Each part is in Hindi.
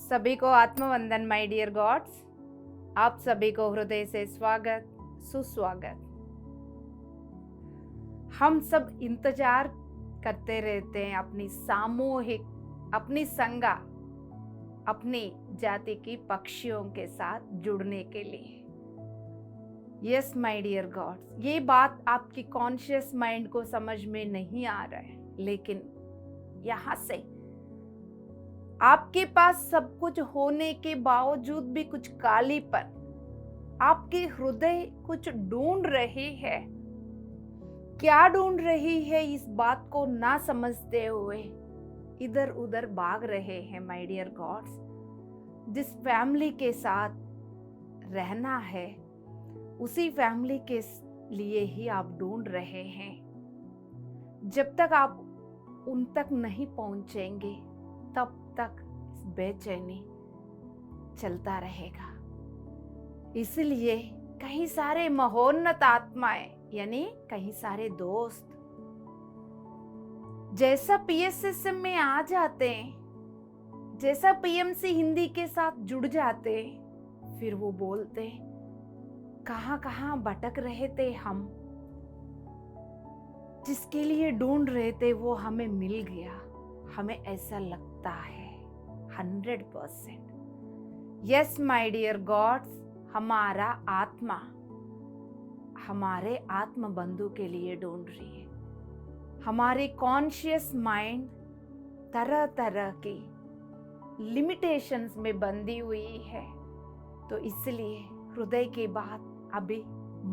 सभी को आत्मवंदन माय डियर गॉड्स। आप सभी को हृदय से स्वागत सुस्वागत। हम सब इंतजार करते रहते हैं अपनी सामूहिक, अपनी संगा, अपनी जाति की पक्षियों के साथ जुड़ने के लिए। यस माय डियर गॉड्स, ये बात आपकी कॉन्शियस माइंड को समझ में नहीं आ रहा है, लेकिन यहाँ से आपके पास सब कुछ होने के बावजूद भी कुछ कालीपन, आपके हृदय कुछ ढूंढ रही है। क्या ढूंढ रही है, इस बात को ना समझते हुए इधर उधर भाग रहे हैं माय डियर गॉड्स। जिस फैमिली के साथ रहना है उसी फैमिली के लिए ही आप ढूंढ रहे हैं। जब तक आप उन तक नहीं पहुंचेंगे तब तक बेचैनी चलता रहेगा। इसलिए कई सारे महोन्नत आत्माएं यानी कई सारे दोस्त जैसा पीएसएसएम में आ जाते हैं, जैसा पीएमसी हिंदी के साथ जुड़ जाते हैं, फिर वो बोलते हैं कहां कहां भटक रहे थे हम, जिसके लिए ढूंढ रहे थे वो हमें मिल गया। हमें ऐसा लगता है 100%। यस माय डियर गॉड्स, हमारा आत्मा हमारे आत्म बंधु के लिए ढूंढ रही है। हमारी कॉन्शियस माइंड तरह तरह की लिमिटेशंस में बंधी हुई है, तो इसलिए हृदय की बात अभी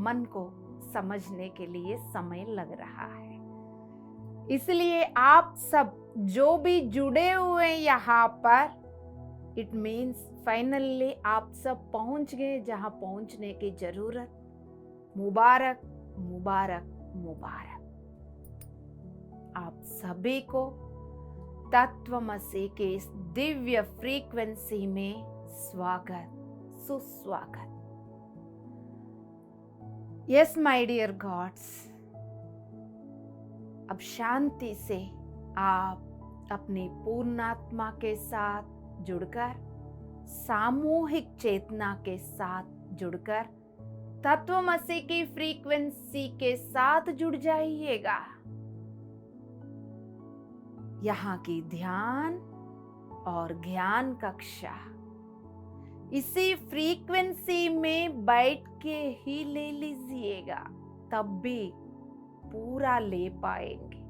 मन को समझने के लिए समय लग रहा है। इसलिए आप सब जो भी जुड़े हुए यहाँ पर, इट मीन्स फाइनली आप सब पहुंच गए जहां पहुंचने की जरूरत। मुबारक मुबारक मुबारक आप सभी को तत्वमसि के इस दिव्य फ्रीक्वेंसी में स्वागत सुस्वागत। यस माय डियर गॉड्स, अब शांति से आप अपनी पूर्णात्मा के साथ जुड़कर, सामूहिक चेतना के साथ जुड़कर तत्वमसि की फ्रीक्वेंसी के साथ जुड़ जाइएगा। यहाँ की ध्यान और ज्ञान कक्षा इसी फ्रीक्वेंसी में बैठ के ही ले लीजिएगा, तब भी पूरा ले पाएंगे।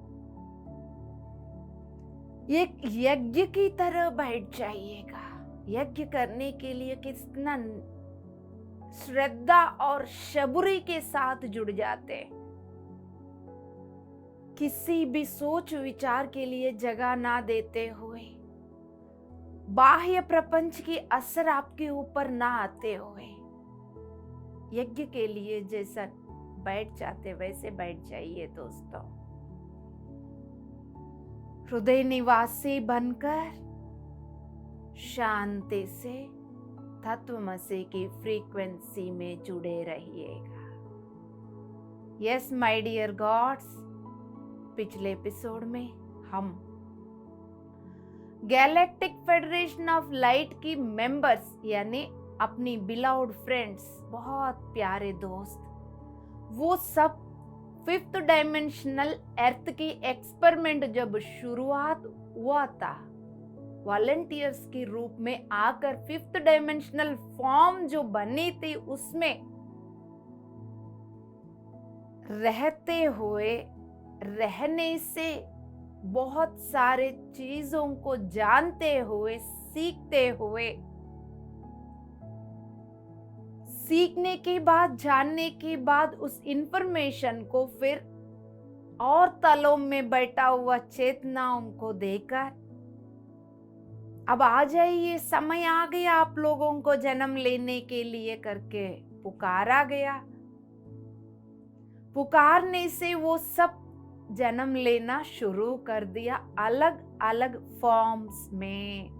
एक यज्ञ की तरह बैठ जाइएगा। यज्ञ करने के लिए कितना श्रद्धा और शबुरी के साथ जुड़ जाते, किसी भी सोच विचार के लिए जगह ना देते हुए, बाह्य प्रपंच की असर आपके ऊपर ना आते हुए, यज्ञ के लिए जैसा बैठ जाते वैसे बैठ जाइए दोस्तों। हृदय निवासी बनकर शांति से तत्वमसि की फ्रीक्वेंसी में जुड़े रहिएगा। यस माय डियर गॉड्स, पिछले एपिसोड में हम गैलेक्टिक फेडरेशन ऑफ लाइट की मेंबर्स यानी अपनी बिलाउड फ्रेंड्स, बहुत प्यारे दोस्त, वो सब 5th डायमेंशनल अर्थ की एक्सपेरिमेंट जब शुरुआत हुआ था, वॉलंटियर्स के रूप में आकर 5th डायमेंशनल फॉर्म जो बनी थी उसमें रहते हुए, रहने से बहुत सारे चीजों को जानते हुए, सीखते हुए, सीखने के बाद, जानने के बाद उस इंफॉर्मेशन को फिर और तलों में बैठा हुआ चेतनाओं को देकर अब आ जाइए, समय आ गया आप लोगों को जन्म लेने के लिए करके पुकारा गया। पुकारने से वो सब जन्म लेना शुरू कर दिया अलग अलग फॉर्म्स में।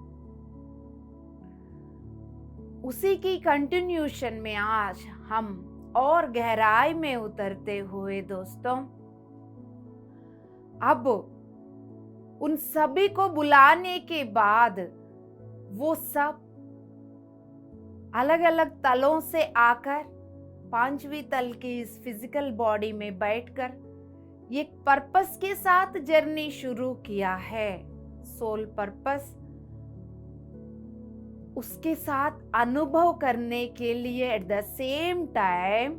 उसी की कंटिन्यूशन में आज हम और गहराई में उतरते हुए दोस्तों, अब उन सभी को बुलाने के बाद वो सब अलग अलग तलों से आकर पांचवी तल की इस फिजिकल बॉडी में बैठकर एक पर्पस के साथ जर्नी शुरू किया है। सोल पर्पस, उसके साथ अनुभव करने के लिए एट द सेम टाइम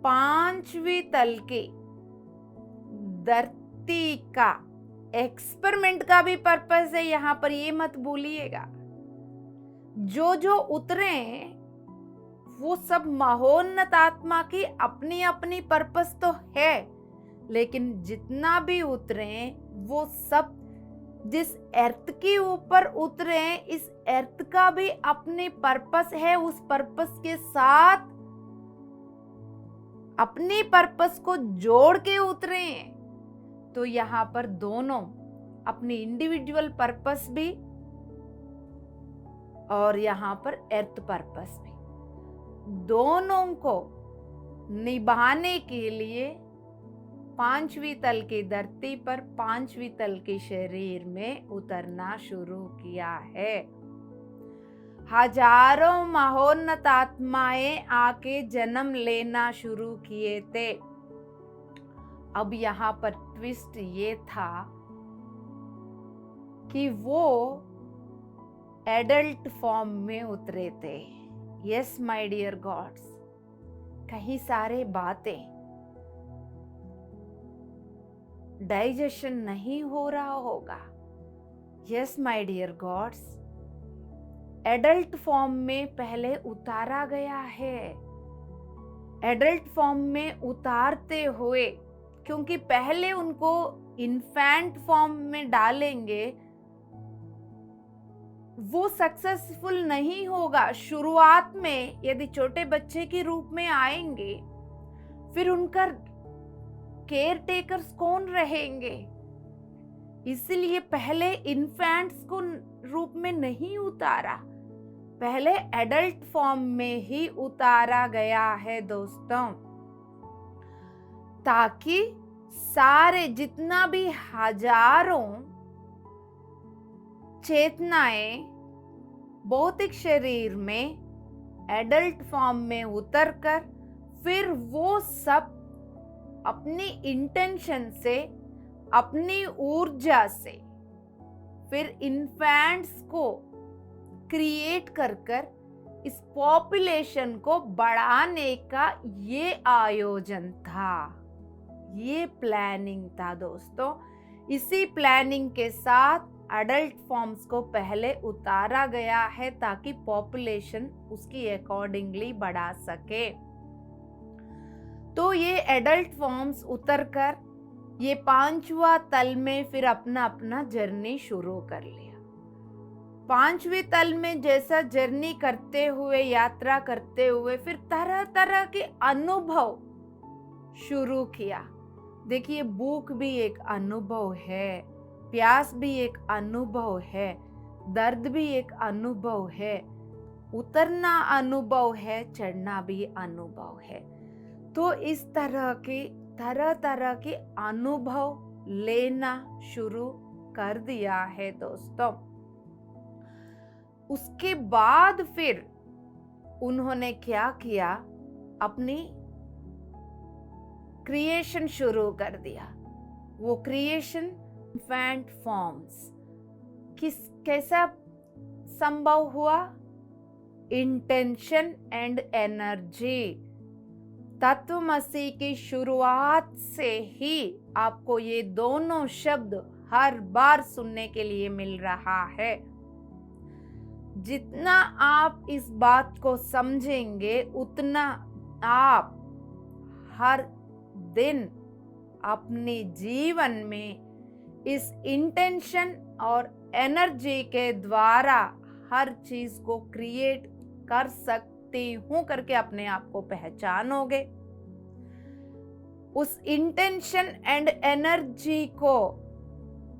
पांचवी तल के धरती का एक्सपेरिमेंट का भी पर्पस है। यहां पर ये मत भूलिएगा, जो जो उतरे वो सब महोन्नत आत्मा की अपनी अपनी पर्पस तो है, लेकिन जितना भी उतरे वो सब जिस अर्थ के ऊपर उतरे, इस अर्थ का भी अपनी पर्पस है। उस पर्पस के साथ अपनी पर्पस को जोड़ के उतरे। तो यहाँ पर दोनों अपनी इंडिविजुअल पर्पस भी और यहाँ पर अर्थ पर्पस भी, दोनों को निभाने के लिए पांचवी तल की धरती पर पांचवी तल के शरीर में उतरना शुरू किया है। हजारों महोन्नत आत्माएं आके जन्म लेना शुरू किए थे। अब यहाँ पर ट्विस्ट ये था कि वो एडल्ट फॉर्म में उतरे थे। यस माय डियर गॉड्स, कहीं सारे बातें डाइजेशन नहीं हो रहा होगा। Yes my dear gods, adult form में पहले उतारा गया है। एडल्ट फॉर्म में उतारते हुए, क्योंकि पहले उनको इन्फेंट फॉर्म में डालेंगे, वो सक्सेसफुल नहीं होगा। शुरुआत में यदि छोटे बच्चे के रूप में आएंगे, फिर उनका केयर टेकर्स कौन रहेंगे? इसलिए पहले इन्फेंट्स को रूप में नहीं उतारा, पहले एडल्ट फॉर्म में ही उतारा गया है दोस्तों, ताकि सारे जितना भी हजारों चेतनाएं भौतिक शरीर में एडल्ट फॉर्म में उतरकर फिर वो सब अपनी इंटेंशन से, अपनी ऊर्जा से फिर इन्फेंट्स को क्रिएट कर इस पॉपुलेशन को बढ़ाने का ये आयोजन था, ये प्लानिंग था दोस्तों। इसी प्लानिंग के साथ एडल्ट फॉर्म्स को पहले उतारा गया है ताकि पॉपुलेशन उसकी अकॉर्डिंगली बढ़ा सके। तो ये एडल्ट फॉर्म्स उतरकर ये पांचवा तल में फिर अपना अपना जर्नी शुरू कर लिया। पांचवी तल में जैसा जर्नी करते हुए, यात्रा करते हुए फिर तरह तरह के अनुभव शुरू किया। देखिए, भूख भी एक अनुभव है, प्यास भी एक अनुभव है, दर्द भी एक अनुभव है, उतरना अनुभव है, चढ़ना भी अनुभव है। तो इस तरह तरह के अनुभव लेना शुरू कर दिया है दोस्तों। उसके बाद फिर उन्होंने क्या किया, अपनी क्रिएशन शुरू कर दिया। वो क्रिएशन इन्फेंट फॉर्म्स कैसा संभव हुआ? Intention and energy. तत्वमसी की शुरुआत से ही आपको ये दोनों शब्द हर बार सुनने के लिए मिल रहा है। जितना आप इस बात को समझेंगे, उतना आप हर दिन अपने जीवन में इस इंटेंशन और एनर्जी के द्वारा हर चीज को क्रिएट कर सकती हूं करके अपने आप को पहचानोगे। उस इंटेंशन एंड एनर्जी को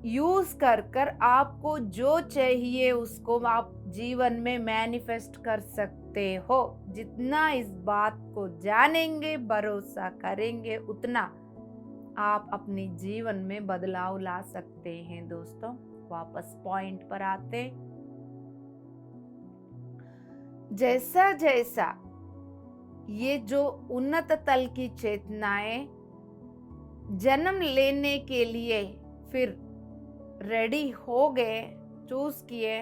यूज कर आपको जो चाहिए उसको आप जीवन में मैनिफेस्ट कर सकते हो। जितना इस बात को जानेंगे, भरोसा करेंगे, उतना आप अपने जीवन में बदलाव ला सकते हैं दोस्तों। वापस पॉइंट पर आते, जैसा जैसा ये जो उन्नत तल की चेतनाएं जन्म लेने के लिए फिर रेडी हो गए, चूज किए,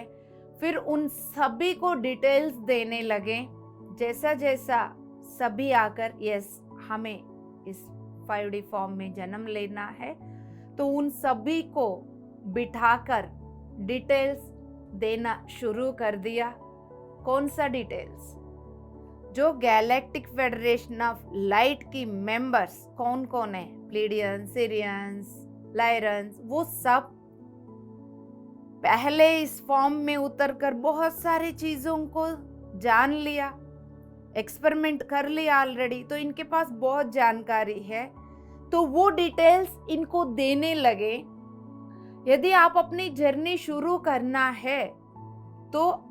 फिर उन सभी को डिटेल्स देने लगे। जैसा जैसा सभी आकर यस हमें इस 5D फॉर्म में जन्म लेना है, तो उन सभी को बिठाकर डिटेल्स देना शुरू कर दिया। कौन सा डिटेल्स? जो गैलेक्टिक फेडरेशन ऑफ लाइट की मेंबर्स कौन कौन है, प्लीडियंस, सिरियंस, लायरंस, वो सब पहले इस फॉर्म में उतरकर बहुत सारी चीजों को जान लिया, एक्सपेरिमेंट कर लिया ऑलरेडी, तो इनके पास बहुत जानकारी है। तो वो डिटेल्स इनको देने लगे। यदि आप अपनी जर्नी शुरू करना है तो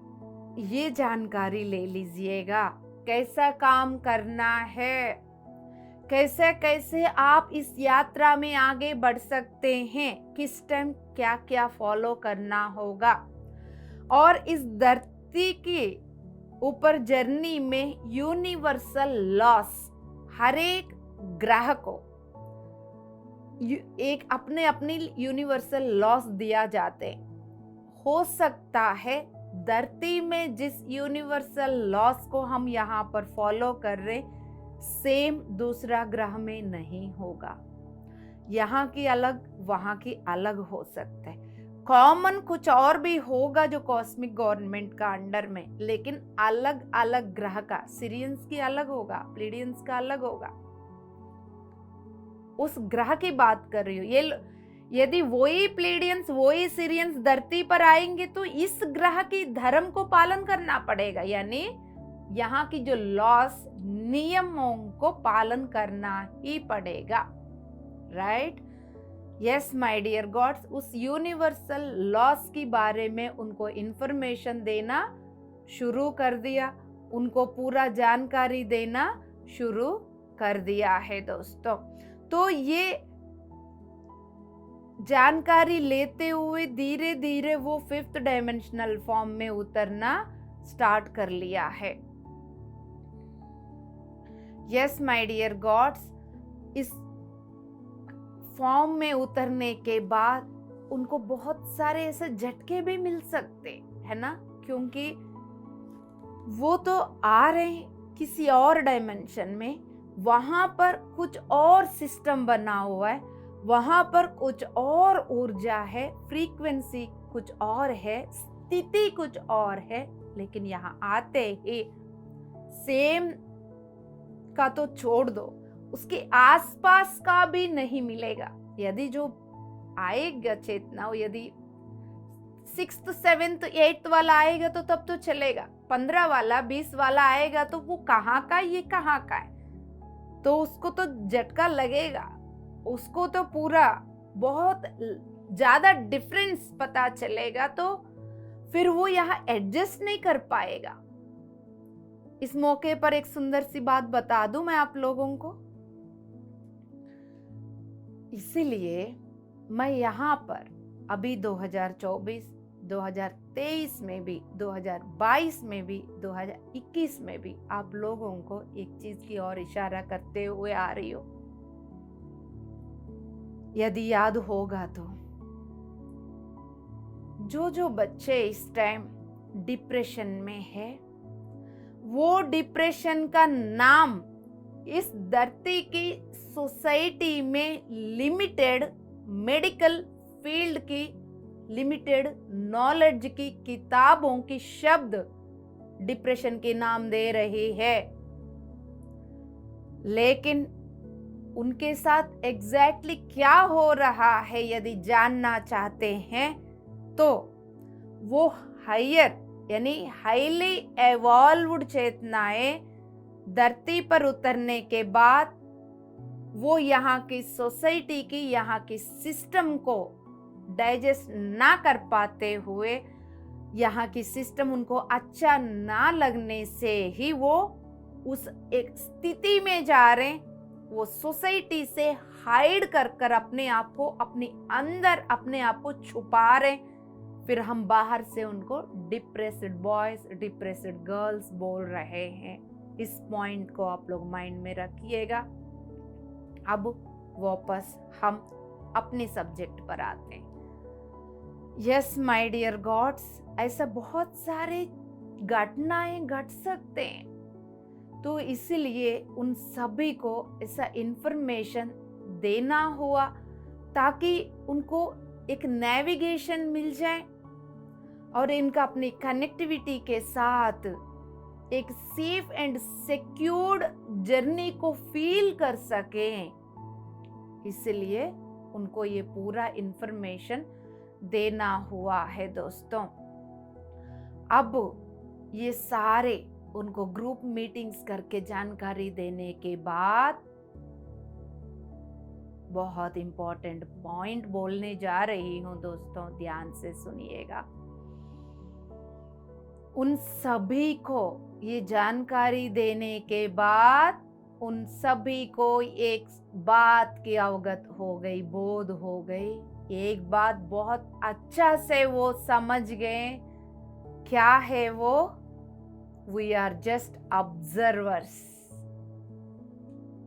ये जानकारी ले लीजिएगा, कैसा काम करना है, कैसे कैसे आप इस यात्रा में आगे बढ़ सकते हैं, किस टाइम क्या क्या फॉलो करना होगा। और इस धरती के ऊपर जर्नी में यूनिवर्सल लॉस हर एक ग्रह को एक अपने अपनी यूनिवर्सल लॉस दिया जाते। हो सकता है धरती में जिस यूनिवर्सल लॉस को हम यहाँ पर फॉलो कर रहे सेम दूसरा ग्रह में नहीं होगा। यहाँ की अलग, वहाँ की अलग हो सकता है। कॉमन कुछ और भी होगा जो कॉस्मिक गवर्नमेंट का अंडर में, लेकिन अलग अलग ग्रह का, सिरियंस की अलग होगा, प्लीडियंस का अलग होगा। उस ग्रह की बात कर रही हूँ। ये यदि वही प्लीडियंस वही सिरियंस धरती पर आएंगे तो इस ग्रह की धर्म को पालन करना पड़ेगा, यानी यहाँ की जो लॉस नियमों को पालन करना ही पड़ेगा। Right? Yes my dear gods, उस यूनिवर्सल लॉस के बारे में उनको इंफॉर्मेशन देना शुरू कर दिया, उनको पूरा जानकारी देना शुरू कर दिया है दोस्तों। तो ये जानकारी लेते हुए धीरे धीरे वो 5th डायमेंशनल फॉर्म में उतरना स्टार्ट कर लिया है। यस माय डियर गॉड्स, इस फॉर्म में उतरने के बाद उनको बहुत सारे ऐसे झटके भी मिल सकते है ना, क्योंकि वो तो आ रहे हैं किसी और डायमेंशन में, वहां पर कुछ और सिस्टम बना हुआ है, वहां पर कुछ और ऊर्जा है, फ्रीक्वेंसी कुछ और है, स्थिति कुछ और है, लेकिन यहाँ आते ही सेम का तो छोड़ दो, उसके आसपास का भी नहीं मिलेगा। यदि जो आएगा चेतना, यदि 6th 7th 8th वाला आएगा तो तब तो चलेगा, 15 वाला 20 वाला आएगा तो वो कहाँ का, ये कहाँ का है, तो उसको तो झटका लगेगा, उसको तो पूरा बहुत ज्यादा डिफरेंस पता चलेगा, तो फिर वो यहाँ एडजस्ट नहीं कर पाएगा। इस मौके पर एक सुंदर सी बात बता दूं मैं आप लोगों को, इसीलिए मैं यहाँ पर अभी 2024, 2023 में भी, 2022 में भी, 2021 में भी आप लोगों को एक चीज की ओर इशारा करते हुए आ रही हूं। यदि याद होगा तो जो बच्चे इस टाइम डिप्रेशन में है, वो डिप्रेशन का नाम इस धरती की सोसाइटी में लिमिटेड मेडिकल फील्ड की, लिमिटेड नॉलेज की किताबों की शब्द डिप्रेशन के नाम दे रही है, लेकिन उनके साथ एग्जैक्टली क्या हो रहा है यदि जानना चाहते हैं तो वो हायर यानी हाईली एवॉल्व्ड चेतनाएं धरती पर उतरने के बाद वो यहाँ की सोसाइटी की, यहाँ की सिस्टम को डाइजेस्ट ना कर पाते हुए, यहाँ की सिस्टम उनको अच्छा ना लगने से ही वो उस एक स्थिति में जा रहे, वो सोसाइटी से हाइड कर कर अपने आप को, अपने अंदर अपने आप को छुपा रहे, फिर हम बाहर से उनको डिप्रेस्ड बॉयज, डिप्रेस्ड गर्ल्स बोल रहे हैं। इस पॉइंट को आप लोग माइंड में रखिएगा। अब वापस हम अपने सब्जेक्ट पर आते हैं। यस माय डियर गॉड्स, ऐसा बहुत सारे घटनाएं घट सकते हैं, तो इसीलिए उन सभी को ऐसा इंफॉर्मेशन देना हुआ ताकि उनको एक नेविगेशन मिल जाए और इनका अपनी कनेक्टिविटी के साथ एक सेफ एंड सिक्योर्ड जर्नी को फील कर सकें। इसलिए उनको ये पूरा इंफॉर्मेशन देना हुआ है दोस्तों। अब ये सारे उनको ग्रुप मीटिंग्स करके जानकारी देने के बाद बहुत इंपॉर्टेंट पॉइंट बोलने जा रही हूं दोस्तों, ध्यान से सुनिएगा। उन सभी को ये जानकारी देने के बाद उन सभी को एक बात की अवगत हो गई, बोध हो गई। एक बात बहुत अच्छा से वो समझ गए। क्या है वो? We are just observers.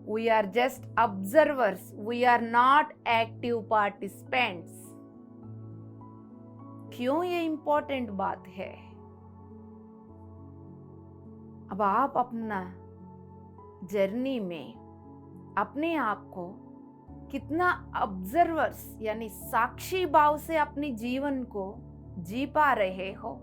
We are just observers. We are not active participants. क्यों ये इंपॉर्टेंट बात है? अब आप अपना जर्नी में अपने आप को कितना ऑब्जर्वर्स यानी साक्षी भाव से अपने जीवन को जी पा रहे हो।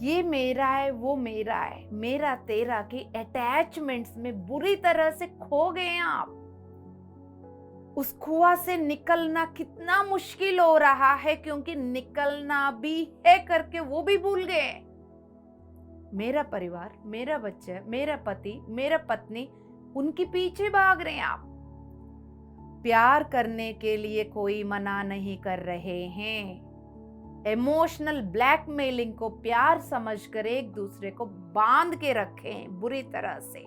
ये मेरा है, वो मेरा है, मेरा तेरा की अटैचमेंट्स में बुरी तरह से खो गए हैं आप। उस कुआं से निकलना कितना मुश्किल हो रहा है, क्योंकि निकलना भी है करके वो भी भूल गए। मेरा परिवार, मेरा बच्चा, मेरा पति, मेरा पत्नी, उनके पीछे भाग रहे हैं आप। प्यार करने के लिए कोई मना नहीं कर रहे हैं। इमोशनल ब्लैकमेलिंग को प्यार समझकर एक दूसरे को बांध के रखें बुरी तरह से।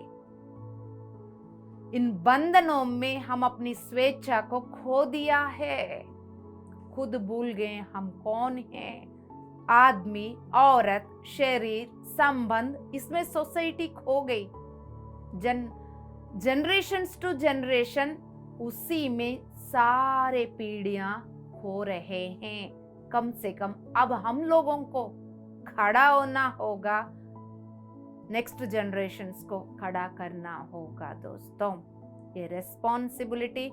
इन बंधनों में हम अपनी स्वेच्छा को खो दिया है। खुद भूल गए हम कौन हैं। आदमी, औरत, शरीर, संबंध, इसमें सोसाइटी खो गई। जनरेशंस टू जनरेशन उसी में सारे पीढ़ियां खो रहे हैं। कम से कम अब हम लोगों को खड़ा होना होगा, नेक्स्ट जनरेशंस को खड़ा करना होगा दोस्तों। ये रिस्पॉन्सिबिलिटी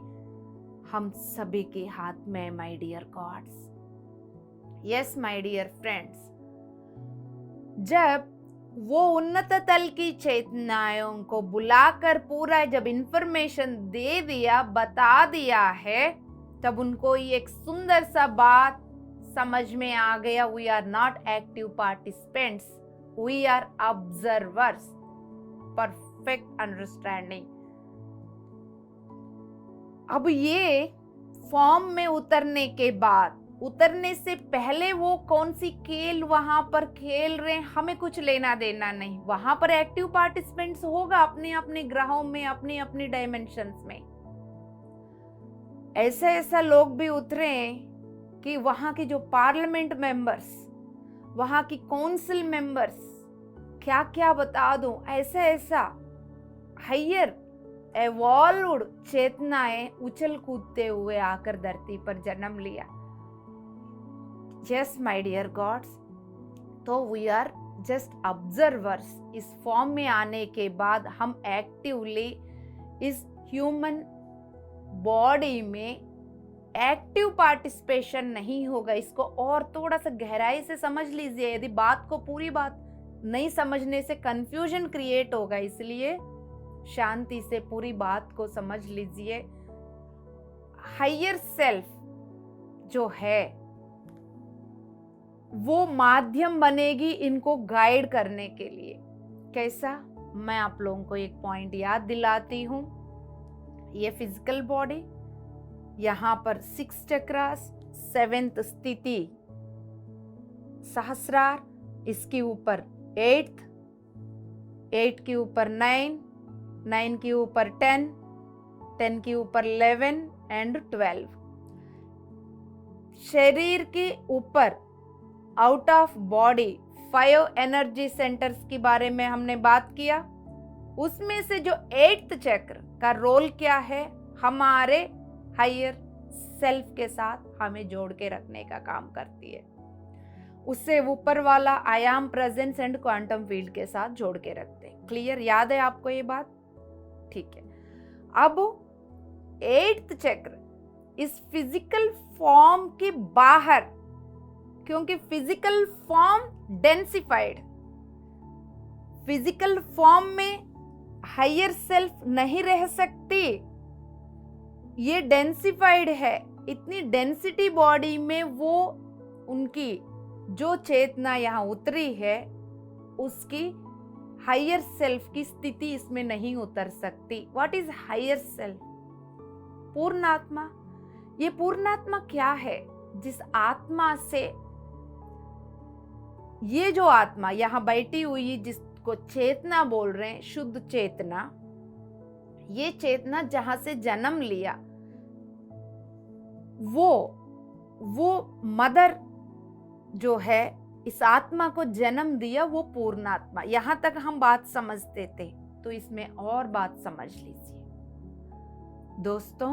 हम सभी के हाथ में, my dear gods. Yes my dear friends, जब वो उन्नत तल की चेतनाओं को बुलाकर पूरा जब इंफॉर्मेशन दे दिया, बता दिया है, तब उनको ये एक सुंदर सा बात समझ में आ गया। We are not active participants, we are observers. Perfect understanding. अब ये फॉर्म में उतरने के बाद, उतरने से पहले वो कौन सी खेल वहां पर खेल रहे हैं, हमें कुछ लेना देना नहीं। वहां पर एक्टिव पार्टिसिपेंट्स होगा अपने अपने ग्रहों में, अपनी अपनी डायमेंशंस में। ऐसा लोग भी उतरे कि वहां के जो पार्लियामेंट मेंबर्स, वहां की काउंसिल मेंबर्स, क्या क्या बता दूं, ऐसा हायर एवॉल्व्ड चेतनाएं उछल कूदते हुए आकर धरती पर जन्म लिया। यस माय डियर गॉड्स, तो वी आर जस्ट ऑब्जर्वर्स। इस फॉर्म में आने के बाद हम एक्टिवली इस ह्यूमन बॉडी में एक्टिव पार्टिसिपेशन नहीं होगा। इसको और थोड़ा सा गहराई से समझ लीजिए। यदि बात को पूरी बात नहीं समझने से कंफ्यूजन क्रिएट होगा, इसलिए शांति से पूरी बात को समझ लीजिए। हायर सेल्फ जो है वो माध्यम बनेगी इनको गाइड करने के लिए। कैसा? मैं आप लोगों को एक पॉइंट याद दिलाती हूं। ये फिजिकल बॉडी, यहां पर 6 चक्रास, 7th स्थिति सहस्रार, इसके ऊपर 8th, 8 के ऊपर 9, 9 के ऊपर 10, 10 के ऊपर 11 एंड 12। शरीर के ऊपर out of body 5 energy centres के बारे में हमने बात किया। उसमें से जो 8th चक्र का रोल क्या है, हमारे हायर सेल्फ के साथ हमें जोड़ के रखने का काम करती है। उससे ऊपर वाला आई am presence and quantum field के साथ जोड़ के रखते हैं। क्लियर, याद है आपको ये बात? ठीक है। अब 8th चक्र इस फिजिकल फॉर्म के बाहर, क्योंकि फिजिकल फॉर्म डेंसिफाइड, फिजिकल फॉर्म में हायर सेल्फ नहीं रह सकती, ये डेंसिफाइड है। इतनी डेंसिटी बॉडी में वो उनकी जो चेतना यहाँ उतरी है, उसकी हायर सेल्फ की स्थिति इसमें नहीं उतर सकती। What is higher self? पूर्णात्मा। ये पूर्णात्मा क्या है? जिस आत्मा से, ये जो आत्मा यहाँ बैठी हुई जिसको चेतना बोल रहे हैं, शुद्ध चेतना, ये चेतना जहां से जन्म लिया, वो मदर जो है इस आत्मा को जन्म दिया, वो पूर्णात्मा। यहां तक हम बात समझते थे, तो इसमें और बात समझ लीजिए दोस्तों।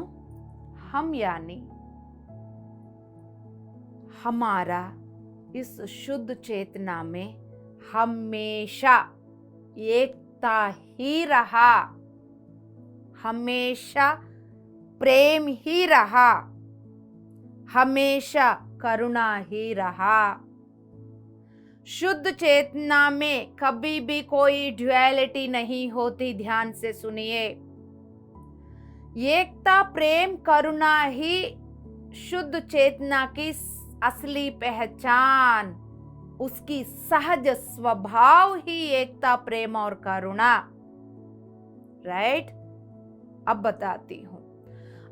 हम यानी हमारा इस शुद्ध चेतना में हमेशा एकता ही रहा, हमेशा प्रेम ही रहा, हमेशा करुणा ही रहा। शुद्ध चेतना में कभी भी कोई ड्युअलिटी नहीं होती। ध्यान से सुनिए, एकता, प्रेम, करुणा ही शुद्ध चेतना की असली पहचान, उसकी सहज स्वभाव ही एकता, प्रेम और करुणा। राइट? अब बताती हूं।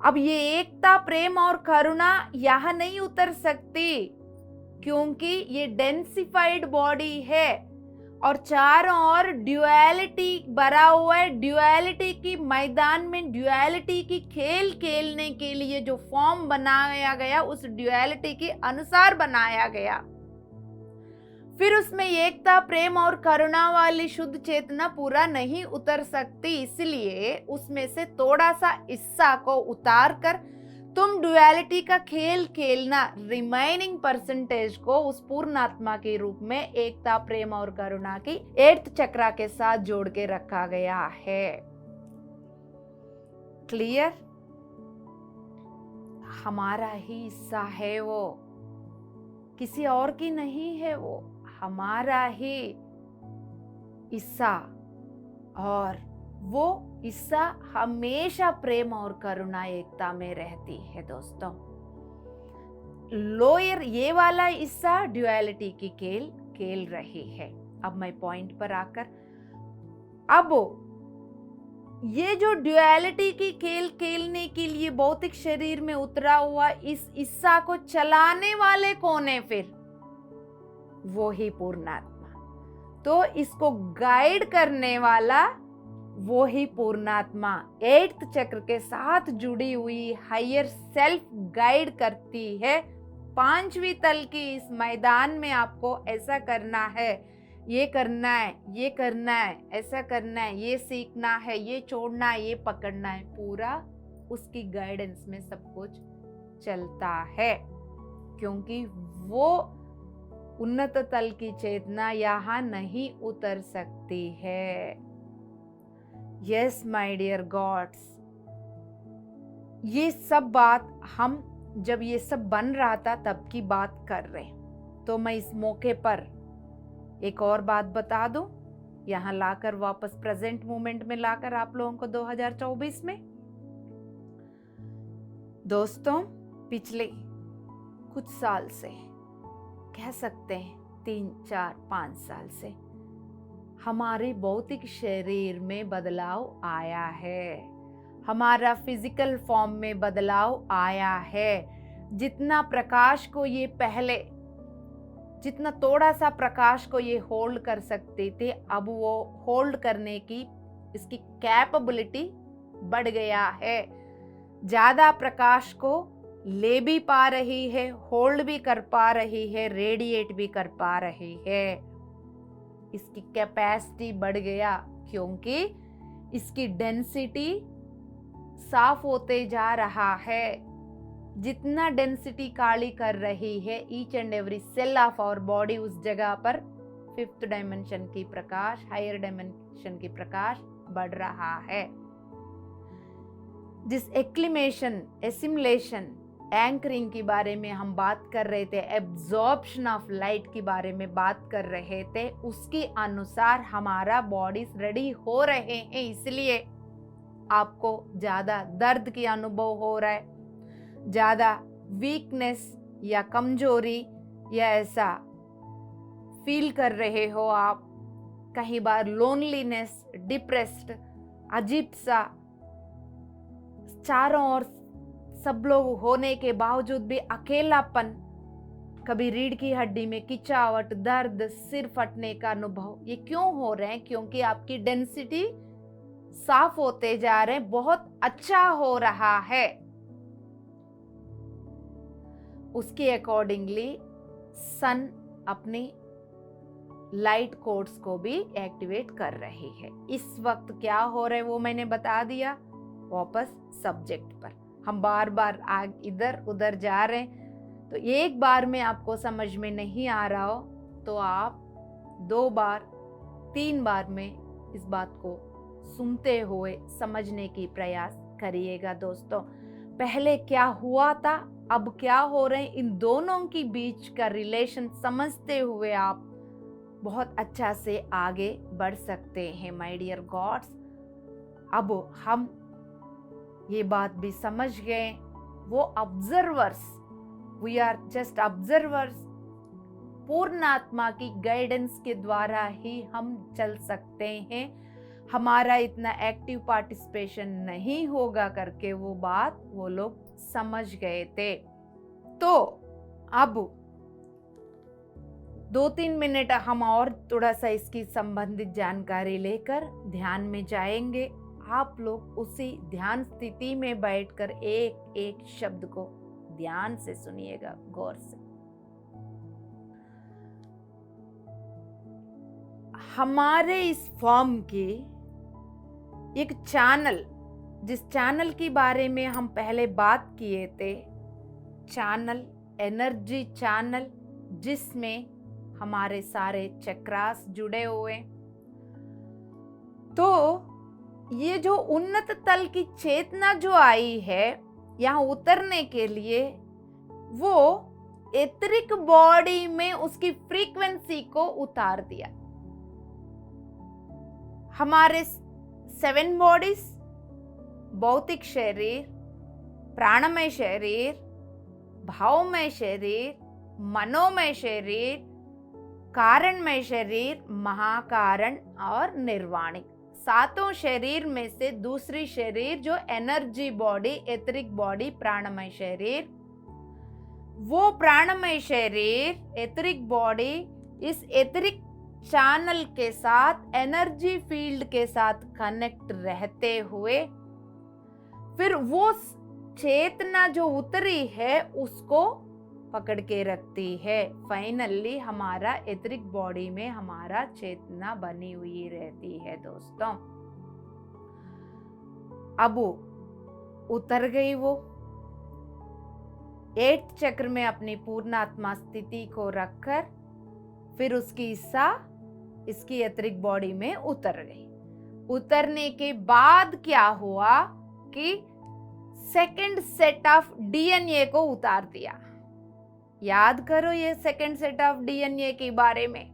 अब ये एकता, प्रेम और करुणा यहां नहीं उतर सकती, क्योंकि ये डेंसिफाइड बॉडी है और चारों ओर ड्युअलिटी भरा हुआ है। ड्युअलिटी की मैदान में ड्युअलिटी की खेल खेलने के लिए जो फॉर्म बनाया गया, उस ड्युअलिटी के अनुसार बनाया गया। फिर उसमें एकता, प्रेम और करुणा वाली शुद्ध चेतना पूरा नहीं उतर सकती। इसलिए उसमें से थोड़ा सा हिस्सा को उतार कर तुम ड्युअलिटी का खेल खेलना, रिमेनिंग परसेंटेज को उस पूर्णात्मा के रूप में एकता, प्रेम और करुणा की 8th चक्र के साथ जोड़ के रखा गया है। क्लियर? हमारा ही हिस्सा है वो, किसी और की नहीं है, वो हमारा ही हिस्सा। और वो हिस्सा हमेशा प्रेम और करुणा, एकता में रहती है दोस्तों। लोअर ये वाला हिस्सा ड्युअलिटी की खेल खेल रही है। अब मैं पॉइंट पर आकर, अब ये जो ड्युअलिटी की खेल खेलने के लिए भौतिक शरीर में उतरा हुआ इस हिस्सा को चलाने वाले कौन है? फिर वो ही पूर्णात्मा। तो इसको गाइड करने वाला वो ही पूर्णात्मा 8th चक्र के साथ जुड़ी हुई हायर सेल्फ गाइड करती है। 5वीं तल की इस मैदान में आपको ऐसा करना है, ये करना है, ये करना है, ऐसा करना है, ये सीखना है, ये छोड़ना है, ये पकड़ना है, पूरा उसकी गाइडेंस में सब कुछ चलता है। क्योंकि वो उन्नत तल की चेतना यहाँ नहीं उतर सकती है। यस माय डियर गॉड्स, ये सब बात हम जब ये सब बन रहा था तब की बात कर रहे हैं। तो मैं इस मौके पर एक और बात बता दूं, यहाँ लाकर वापस प्रेजेंट मोमेंट में लाकर आप लोगों को 2024 में दोस्तों, पिछले कुछ साल से, कह सकते हैं 3, 4, 5 साल से हमारे भौतिक शरीर में बदलाव आया है, हमारा फिजिकल फॉर्म में बदलाव आया है। जितना प्रकाश को ये पहले, जितना थोड़ा सा प्रकाश को ये होल्ड कर सकते थे, अब वो होल्ड करने की इसकी कैपेबिलिटी बढ़ गया है। ज्यादा प्रकाश को ले भी पा रही है, होल्ड भी कर पा रही है, रेडिएट भी कर पा रही है। इसकी कैपेसिटी बढ़ गया क्योंकि इसकी डेंसिटी साफ होते जा रहा है। जितना डेंसिटी काली कर रही है each and every cell of our body, उस जगह पर फिफ्थ डायमेंशन की प्रकाश, हायर डायमेंशन की प्रकाश बढ़ रहा है। जिस एक्लिमेशन, एसिमुलेशन, एंकरिंग के बारे में हम बात कर रहे थे, एब्जॉर्प्शन ऑफ लाइट के बारे में बात कर रहे थे, उसके अनुसार हमारा बॉडीज रेडी हो रहे हैं। इसलिए आपको ज्यादा दर्द की अनुभव हो रहा है, ज्यादा वीकनेस या कमजोरी या ऐसा फील कर रहे हो आप। कई बार लोनलीनेस, डिप्रेस्ड, अजीब सा, चारों ओर सब लोग होने के बावजूद भी अकेलापन, कभी रीढ़ की हड्डी में खिंचावट, दर्द, सिर फटने का अनुभव, ये क्यों हो रहे हैं? क्योंकि आपकी डेंसिटी साफ होते जा रहे हैं, बहुत अच्छा हो रहा है। उसके अकॉर्डिंगली सन अपनी लाइट कोड्स को भी एक्टिवेट कर रही है। इस वक्त क्या हो रहा है वो मैंने बता दिया। वापस सब्जेक्ट पर हम बार बार इधर उधर जा रहे हैं, तो एक बार में आपको समझ में नहीं आ रहा हो तो आप 2 बार 3 बार में इस बात को सुनते हुए समझने की प्रयास करिएगा। दोस्तों, पहले क्या हुआ था, अब क्या हो रहे हैं, इन दोनों के बीच का रिलेशन समझते हुए आप बहुत अच्छा से आगे बढ़ सकते हैं माय डियर गॉड्स। अब हम ये बात भी समझ गए, वो observers, we are just observers. पूर्ण आत्मा की गाइडेंस के द्वारा ही हम चल सकते हैं। हमारा इतना एक्टिव पार्टिसिपेशन नहीं होगा करके वो बात वो लोग समझ गए थे। तो अब 2-3 मिनट हम और थोड़ा सा इसकी संबंधित जानकारी लेकर ध्यान में जाएंगे। आप लोग उसी ध्यान स्थिति में बैठकर एक एक शब्द को ध्यान से सुनिएगा, गौर से। हमारे इस फॉर्म की एक चैनल, जिस चैनल के बारे में हम पहले बात किए थे, चैनल, एनर्जी चैनल, जिसमें हमारे सारे चक्रास जुड़े हुए। तो ये जो उन्नत तल की चेतना जो आई है यहाँ उतरने के लिए, वो एथरिक बॉडी में उसकी फ्रीक्वेंसी को उतार दिया। हमारे 7 बॉडीज, भौतिक शरीर, प्राणमय शरीर, भावमय शरीर, मनोमय शरीर, कारणमय शरीर, महाकारण और निर्वाणिक, 7 शरीर में से दूसरी शरीर जो एनर्जी बॉडी, एथरिक बॉडी, प्राणमय शरीर, वो प्राणमय शरीर, एथरिक बॉडी इस एथरिक चैनल के साथ, एनर्जी फील्ड के साथ कनेक्ट रहते हुए फिर वो चेतना जो उतरी है उसको पकड़ के रखती है। फाइनली हमारा एथरिक बॉडी में हमारा चेतना बनी हुई रहती है। दोस्तों, अब उतर गई वो 8 चक्र में अपनी पूर्णात्मा स्थिति को रखकर, फिर उसकी हिस्सा इसकी एथरिक बॉडी में उतर गई। उतरने के बाद क्या हुआ कि सेकंड सेट ऑफ डीएनए को उतार दिया। याद करो ये सेकंड सेट ऑफ डीएनए के बारे में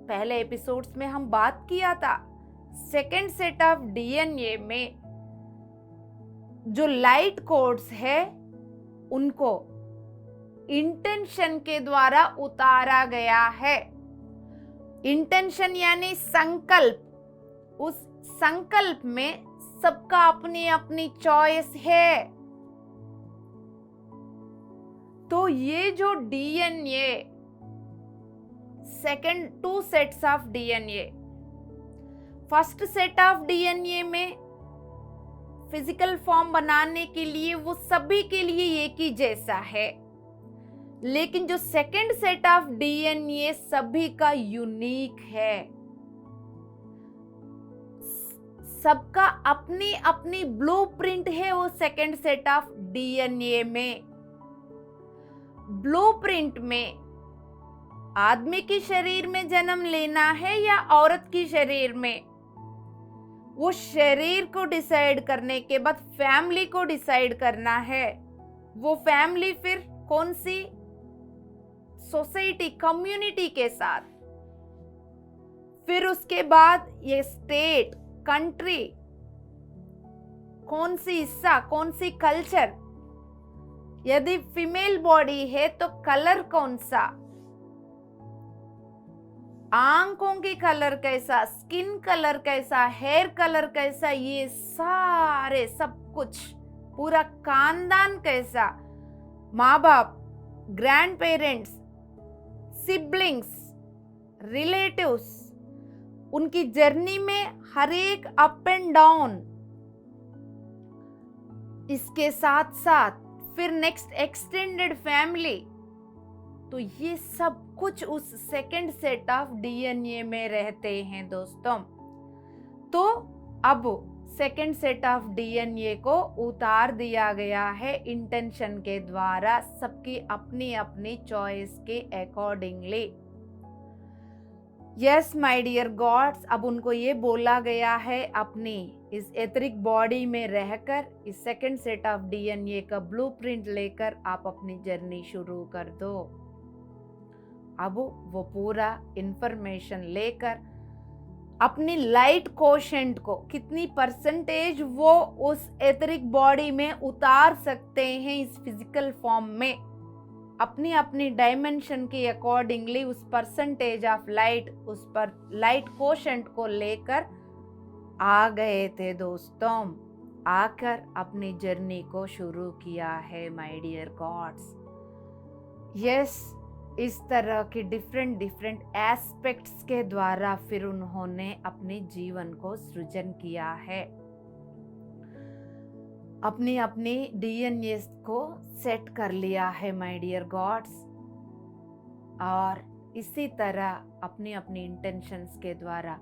पहले एपिसोड्स में हम बात किया था। सेकंड सेट ऑफ डीएनए में जो लाइट कोड्स है उनको इंटेंशन के द्वारा उतारा गया है। इंटेंशन यानी संकल्प। उस संकल्प में सबका अपनी अपनी चॉइस है। तो ये जो DNA, second 2 sets of DNA, first set of DNA में फिजिकल फॉर्म बनाने के लिए वो सभी के लिए एक ही जैसा है, लेकिन जो सेकंड सेट ऑफ डीएनए सभी का यूनिक है। सबका अपनी अपनी ब्लूप्रिंट है वो सेकंड सेट ऑफ डीएनए में। ब्लूप्रिंट में आदमी की शरीर में जन्म लेना है या औरत की शरीर में, वो शरीर को डिसाइड करने के बाद फैमिली को डिसाइड करना है। वो फैमिली फिर कौन सी सोसाइटी, कम्युनिटी के साथ, फिर उसके बाद ये स्टेट, कंट्री, कौन सी हिस्सा, कौन सी कल्चर। यदि फीमेल बॉडी है तो कलर कौन सा, आंखों की कलर कैसा, स्किन कलर कैसा, हेयर कलर कैसा, ये सारे सब कुछ, पूरा खानदान कैसा, माँ बाप, ग्रैंड पेरेंट्स, सिबलिंग्स, रिलेटिव्स, उनकी जर्नी में हर एक अप एंड डाउन। इसके साथ साथ फिर नेक्स्ट एक्सटेंडेड फैमिली, तो ये सब कुछ उस सेकंड सेट ऑफ डीएनए में रहते हैं दोस्तों। तो अब सेकंड सेट ऑफ डीएनए को उतार दिया गया है इंटेंशन के द्वारा, सबकी अपनी अपनी चॉइस के accordingly. Yes my dear gods, अब उनको ये बोला गया है अपनी इस एथरिक बॉडी में रहकर इस सेकंड सेट ऑफ डीएनए का ब्लूप्रिंट लेकर आप अपनी जर्नी शुरू कर दो। अब वो पूरा इंफॉर्मेशन लेकर अपनी लाइट कोशेंट को कितनी परसेंटेज वो उस एथरिक बॉडी में उतार सकते हैं इस फिजिकल फॉर्म में, अपनी अपनी डायमेंशन के अकॉर्डिंगली उस परसेंटेज ऑफ लाइट, उस पर लाइट कोशेंट को लेकर आ गए थे दोस्तों। आकर अपनी जर्नी को शुरू किया है माय डियर गॉड्स। यस, इस तरह के डिफरेंट एस्पेक्ट्स के द्वारा फिर उन्होंने अपने जीवन को सृजन किया है, अपनी अपनी डीएनए को सेट कर लिया है माय डियर गॉड्स। और इसी तरह अपनी अपनी इंटेंशंस के द्वारा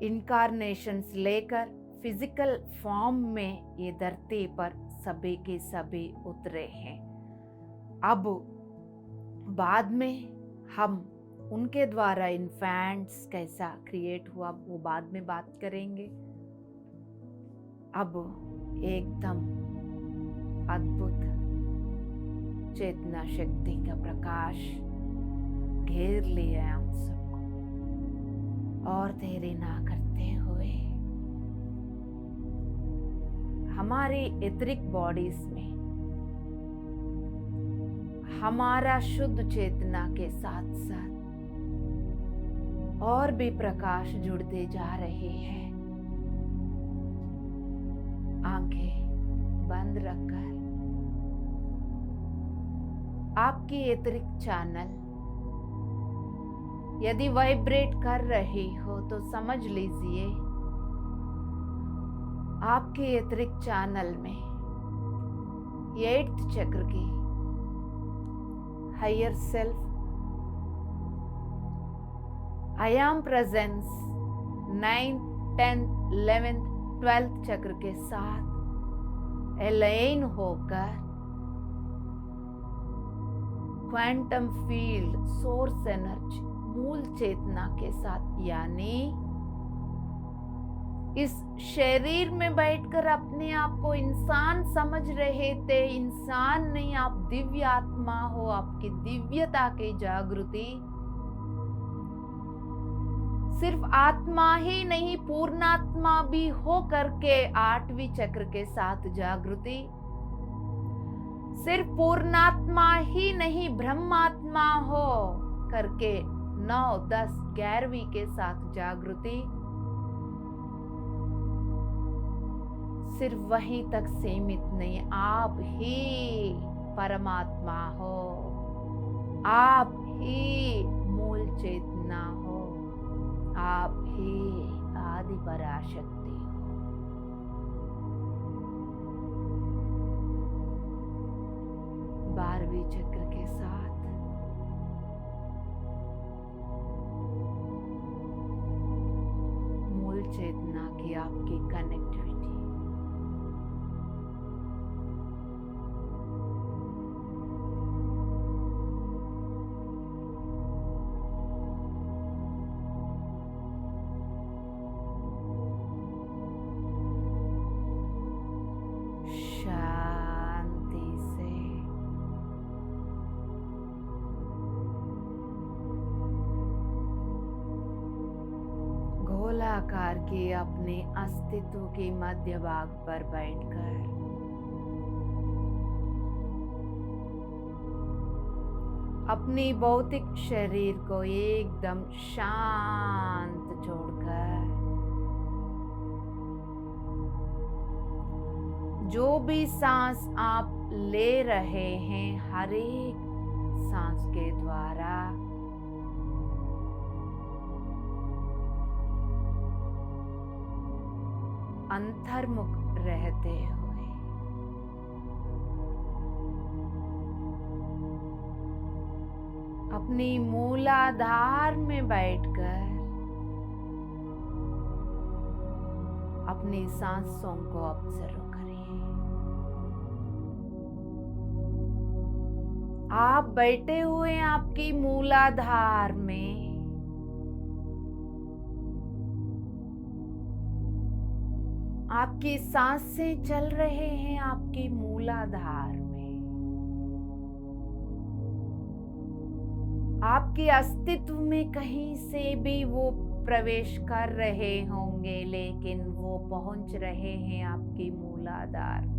इनकारनेशंस लेकर फिजिकल फॉर्म में ये धरती पर सभी के सभी उतरे हैं। अब बाद में हम उनके द्वारा इन्फेंट्स कैसा क्रिएट हुआ वो बाद में बात करेंगे। अब एकदम अद्भुत चेतना शक्ति का प्रकाश घेर लिया है हम सबको, और देरी ना करते हुए हमारी एथरिक बॉडीज में हमारा शुद्ध चेतना के साथ साथ और भी प्रकाश जुड़ते जा रहे हैं। आंखें बंद रखकर आपकी एथरिक चैनल यदि वाइब्रेट कर रही हो तो समझ लीजिए आपके एथरिक चैनल में 8th चक्र की higher self I am presence 9th, 10th, 11th, 12th चक्र के साथ अलाइन होकर क्वांटम फील्ड सोर्स एनर्जी मूल चेतना के साथ, यानी इस शरीर में बैठकर अपने आप को इंसान समझ रहे थे। इंसान नहीं, आप दिव्य आत्मा हो। आपकी दिव्यता की जागृति सिर्फ आत्मा ही नहीं, पूर्णात्मा भी हो करके 8वीं चक्र के साथ जागृति। सिर्फ पूर्णात्मा ही नहीं, ब्रह्मात्मा हो करके 9, 10, 11वीं के साथ जागृति। सिर्फ वहीं तक सीमित नहीं, आप ही परमात्मा हो, आप ही मूल चेतना हो, आप ही आदि पराशक्ति हो। भैरवी चक्र के साथ मूल चेतना की आपकी कनेक्टिविटी। शांति से गोलाकार के अपने अस्तित्व के मध्य भाग पर बैठकर अपनी भौतिक शरीर को एकदम शांत छोड़कर जो भी सांस आप ले रहे हैं हर एक सांस के द्वारा अंतर्मुख रहते हुए अपनी मूलाधार में बैठकर अपनी सांसों को ऑब्जर्व करिए। आप बैठे हुए आपकी मूलाधार में आपकी सांसें चल रहे हैं आपकी मूलाधार में। आपके अस्तित्व में कहीं से भी वो प्रवेश कर रहे होंगे लेकिन वो पहुंच रहे हैं आपकी मूलाधार में।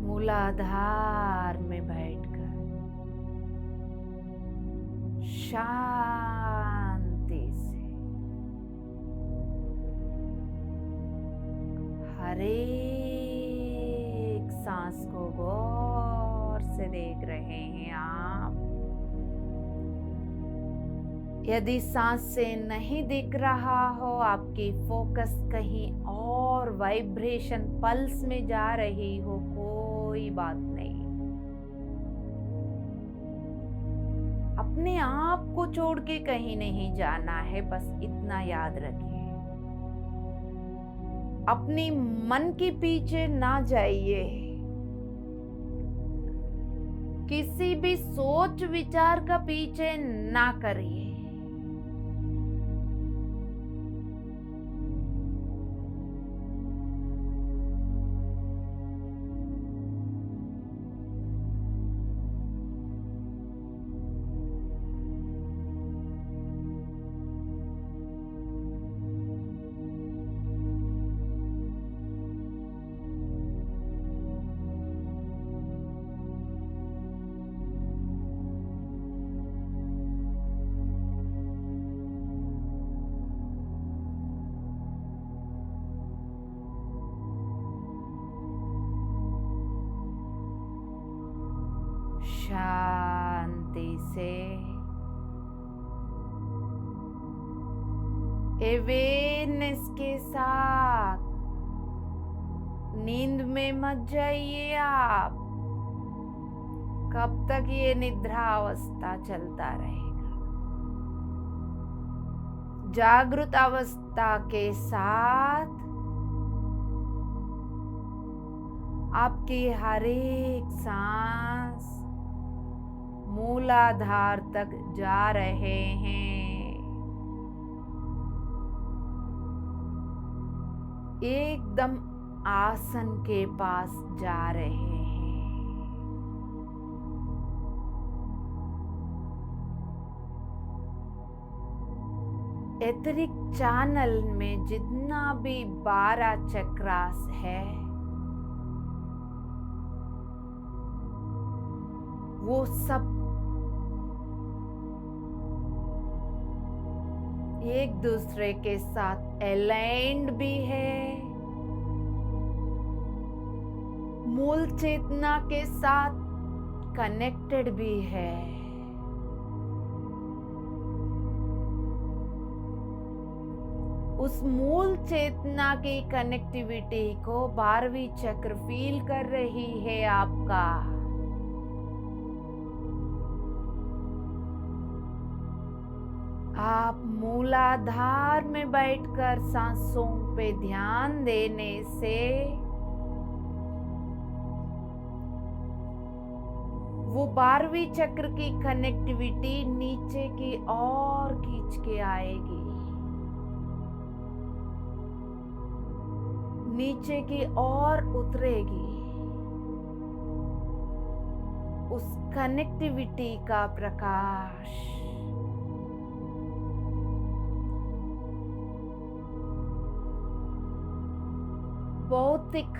मूलाधार में बैठकर शांति से हर एक सांस को गौर से देख रहे हैं आप। यदि सांस से नहीं दिख रहा हो, आपकी फोकस कहीं और वाइब्रेशन पल्स में जा रही हो, कोई बात नहीं। अपने आप को छोड़ के कहीं नहीं जाना है, बस इतना याद रखिए। अपनी मन के पीछे ना जाइए, किसी भी सोच विचार का पीछे ना करिए। शांति से अवेयरनेस के साथ नींद में मत जाइए आप। कब तक ये निद्रा अवस्था चलता रहेगा? जागृत अवस्था के साथ आपकी हर एक सांस मूलाधार तक जा रहे हैं, एकदम आसन के पास जा रहे हैं। एथरिक चैनल में जितना भी 12 चक्रास है वो सब एक दूसरे के साथ अलाइंड भी है, मूल चेतना के साथ कनेक्टेड भी है। उस मूल चेतना की कनेक्टिविटी को 12वीं चक्र फील कर रही है आपका। आप मूलाधार में बैठकर सांसों पे ध्यान देने से वो 12वीं चक्र की कनेक्टिविटी नीचे की ओर खींच के आएगी, नीचे की ओर उतरेगी। उस कनेक्टिविटी का प्रकाश भौतिक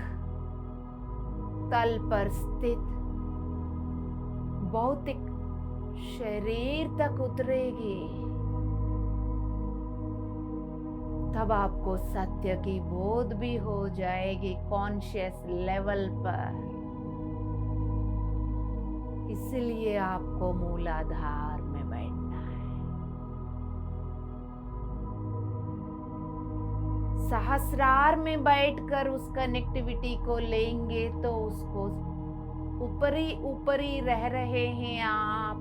तल पर स्थित भौतिक शरीर तक उतरेगी। तब आपको सत्य की बोध भी हो जाएगी कॉन्शियस लेवल पर। इसलिए आपको मूलाधार में बैठना है। सहस्रार में बैठकर उस कनेक्टिविटी को लेंगे तो उसको ऊपरी रह रहे हैं आप।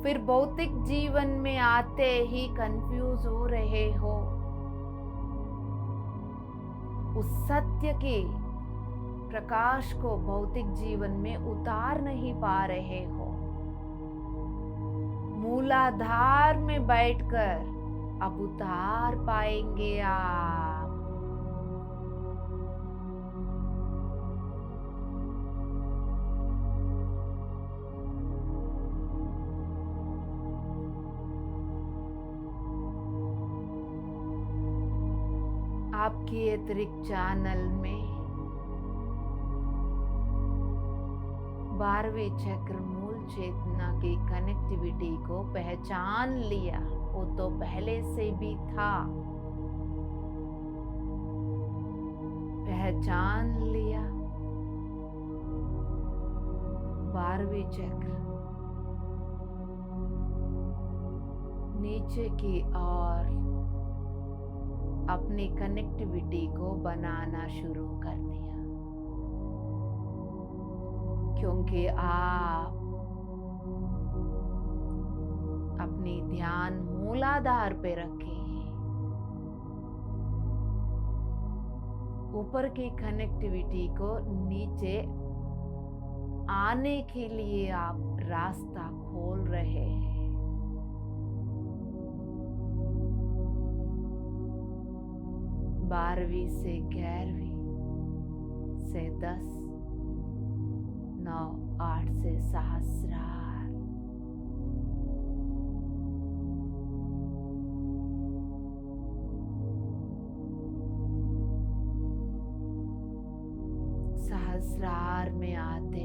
फिर भौतिक जीवन में आते ही कंफ्यूज हो रहे हो, उस सत्य के प्रकाश को भौतिक जीवन में उतार नहीं पा रहे हो। मूलाधार में बैठकर अब उतार पाएंगे आप। आपकी अतिरिक्त चैनल में 12वें चक्र मूल चेतना की कनेक्टिविटी को पहचान लिया। वो तो पहले से भी था, पहचान लिया। 12वें चक्र नीचे की ओर अपनी कनेक्टिविटी को बनाना शुरू कर दिया, क्योंकि आप अपनी ध्यान मूलाधार पे रखें। ऊपर की कनेक्टिविटी को नीचे आने के लिए आप रास्ता खोल रहे हैं। 12वीं से 11वीं से 10, 9, 8 से सहस्रार, सहस्रार में आते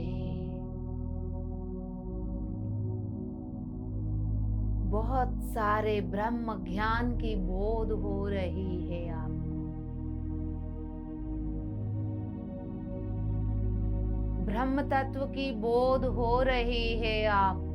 बहुत सारे ब्रह्म ज्ञान की बोध हो रही है आप। ब्रह्म तत्व की बोध हो रही है आपको।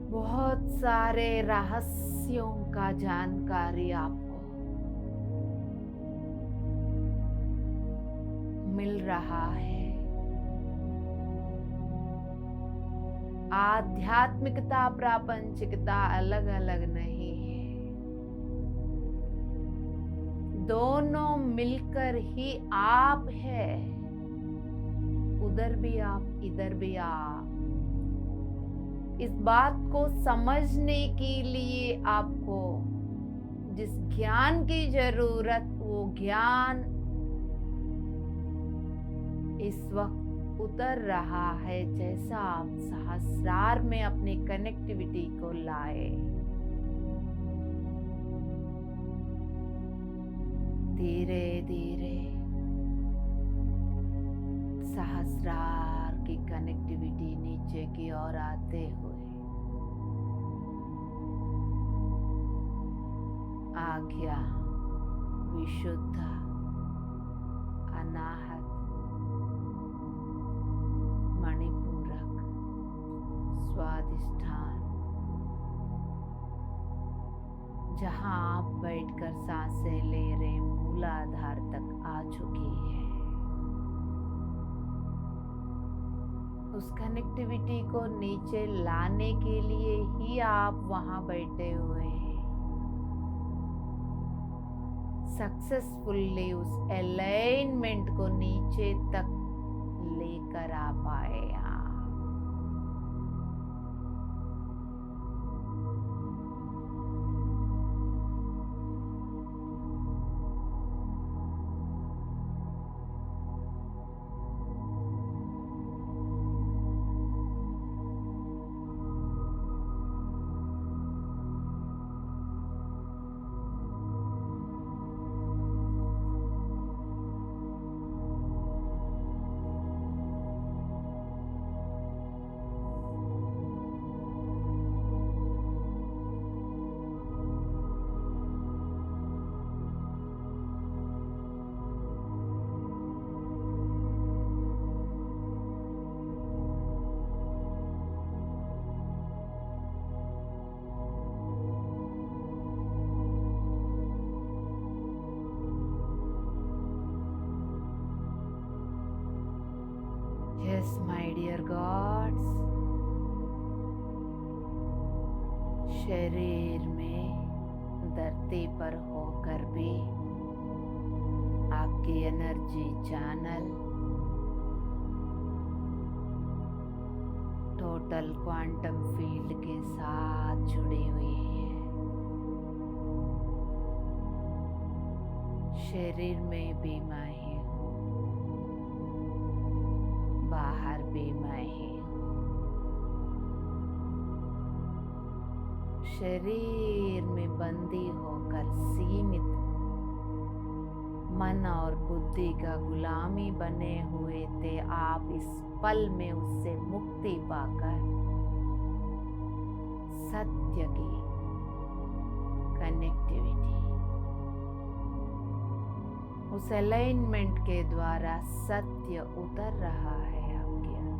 बहुत सारे रहस्यों का जानकारी आपको मिल रहा है। आध्यात्मिकता प्रापंचिकता अलग अलग नहीं है। दोनों मिलकर ही आप है। उधर भी आप, इधर भी आप। इस बात को समझने के लिए आपको जिस ज्ञान की जरूरत, वो ज्ञान इस वक्त उतर रहा है, जैसा आप सहस्रार में अपनी कनेक्टिविटी को लाए। धीरे धीरे सहस्रार की कनेक्टिविटी नीचे की ओर आते हुए आज्ञा विशुद्ध अनाहत मणिपूरक स्वादिष्ठान, जहां आप बैठकर सांसें ले रहे मूलाधार तक आ चुकी है। उस कनेक्टिविटी को नीचे लाने के लिए ही आप वहां बैठे हुए हैं। सक्सेसफुली उस अलाइनमेंट को नीचे तक लेकर आ पाए आप। Yes, my dear gods, शरीर में धरती पर होकर भी आपकी energy channel total quantum field के साथ जुड़ी हुई है। शरीर में भी मैं ही हूँ, बाहर भी मैं ही हूँ। शरीर में बंदी होकर सीमित मन और बुद्धि का गुलामी बने हुए थे, आप इस पल में उससे मुक्ति पाकर सत्य की कनेक्टिविटी, उस अलाइनमेंट के द्वारा सत्य उतर रहा है आपके अंदर।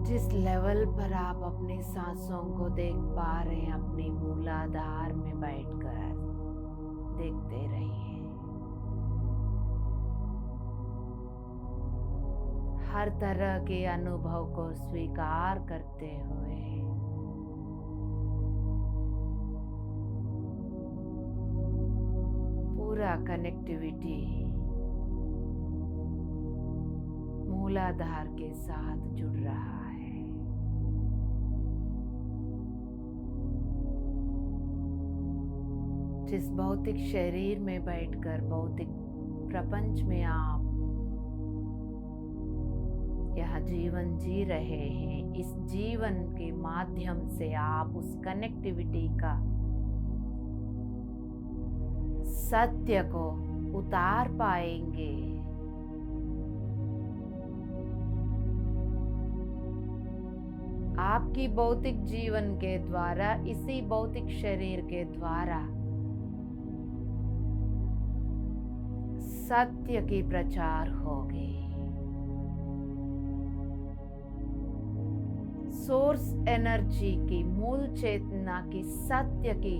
जिस लेवल पर आप अपनी सांसों को देख पा रहे हैं, अपनी मूलाधार में बैठकर देखते रहिए। हर तरह के अनुभव को स्वीकार करते हुए पूरा कनेक्टिविटी मूलाधार के साथ जुड़ रहा है। जिस भौतिक शरीर में बैठकर भौतिक प्रपंच में आप यह जीवन जी रहे हैं, इस जीवन के माध्यम से आप उस कनेक्टिविटी का सत्य को उतार पाएंगे। आपकी भौतिक जीवन के द्वारा, इसी भौतिक शरीर के द्वारा सत्य की प्रचार होगी। सोर्स एनर्जी की, मूल चेतना की, सत्य की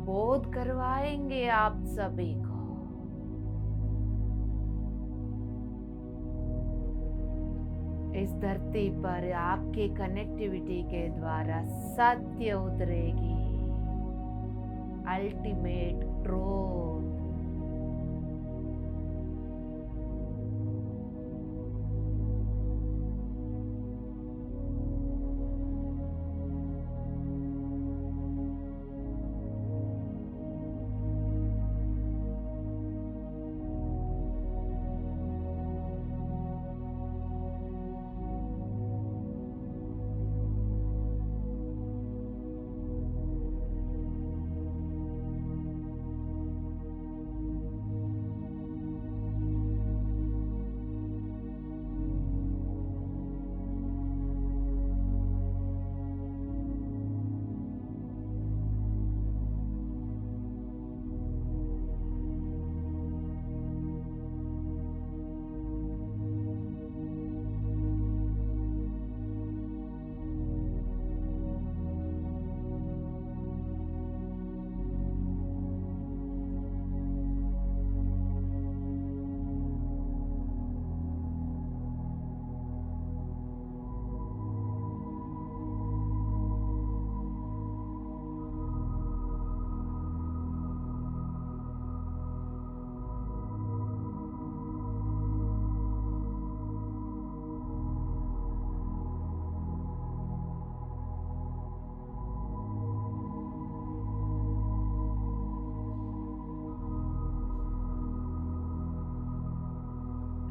बोध करवाएंगे आप सभी को। इस धरती पर आपके कनेक्टिविटी के द्वारा सत्य उतरेगी, अल्टीमेट ट्रूथ।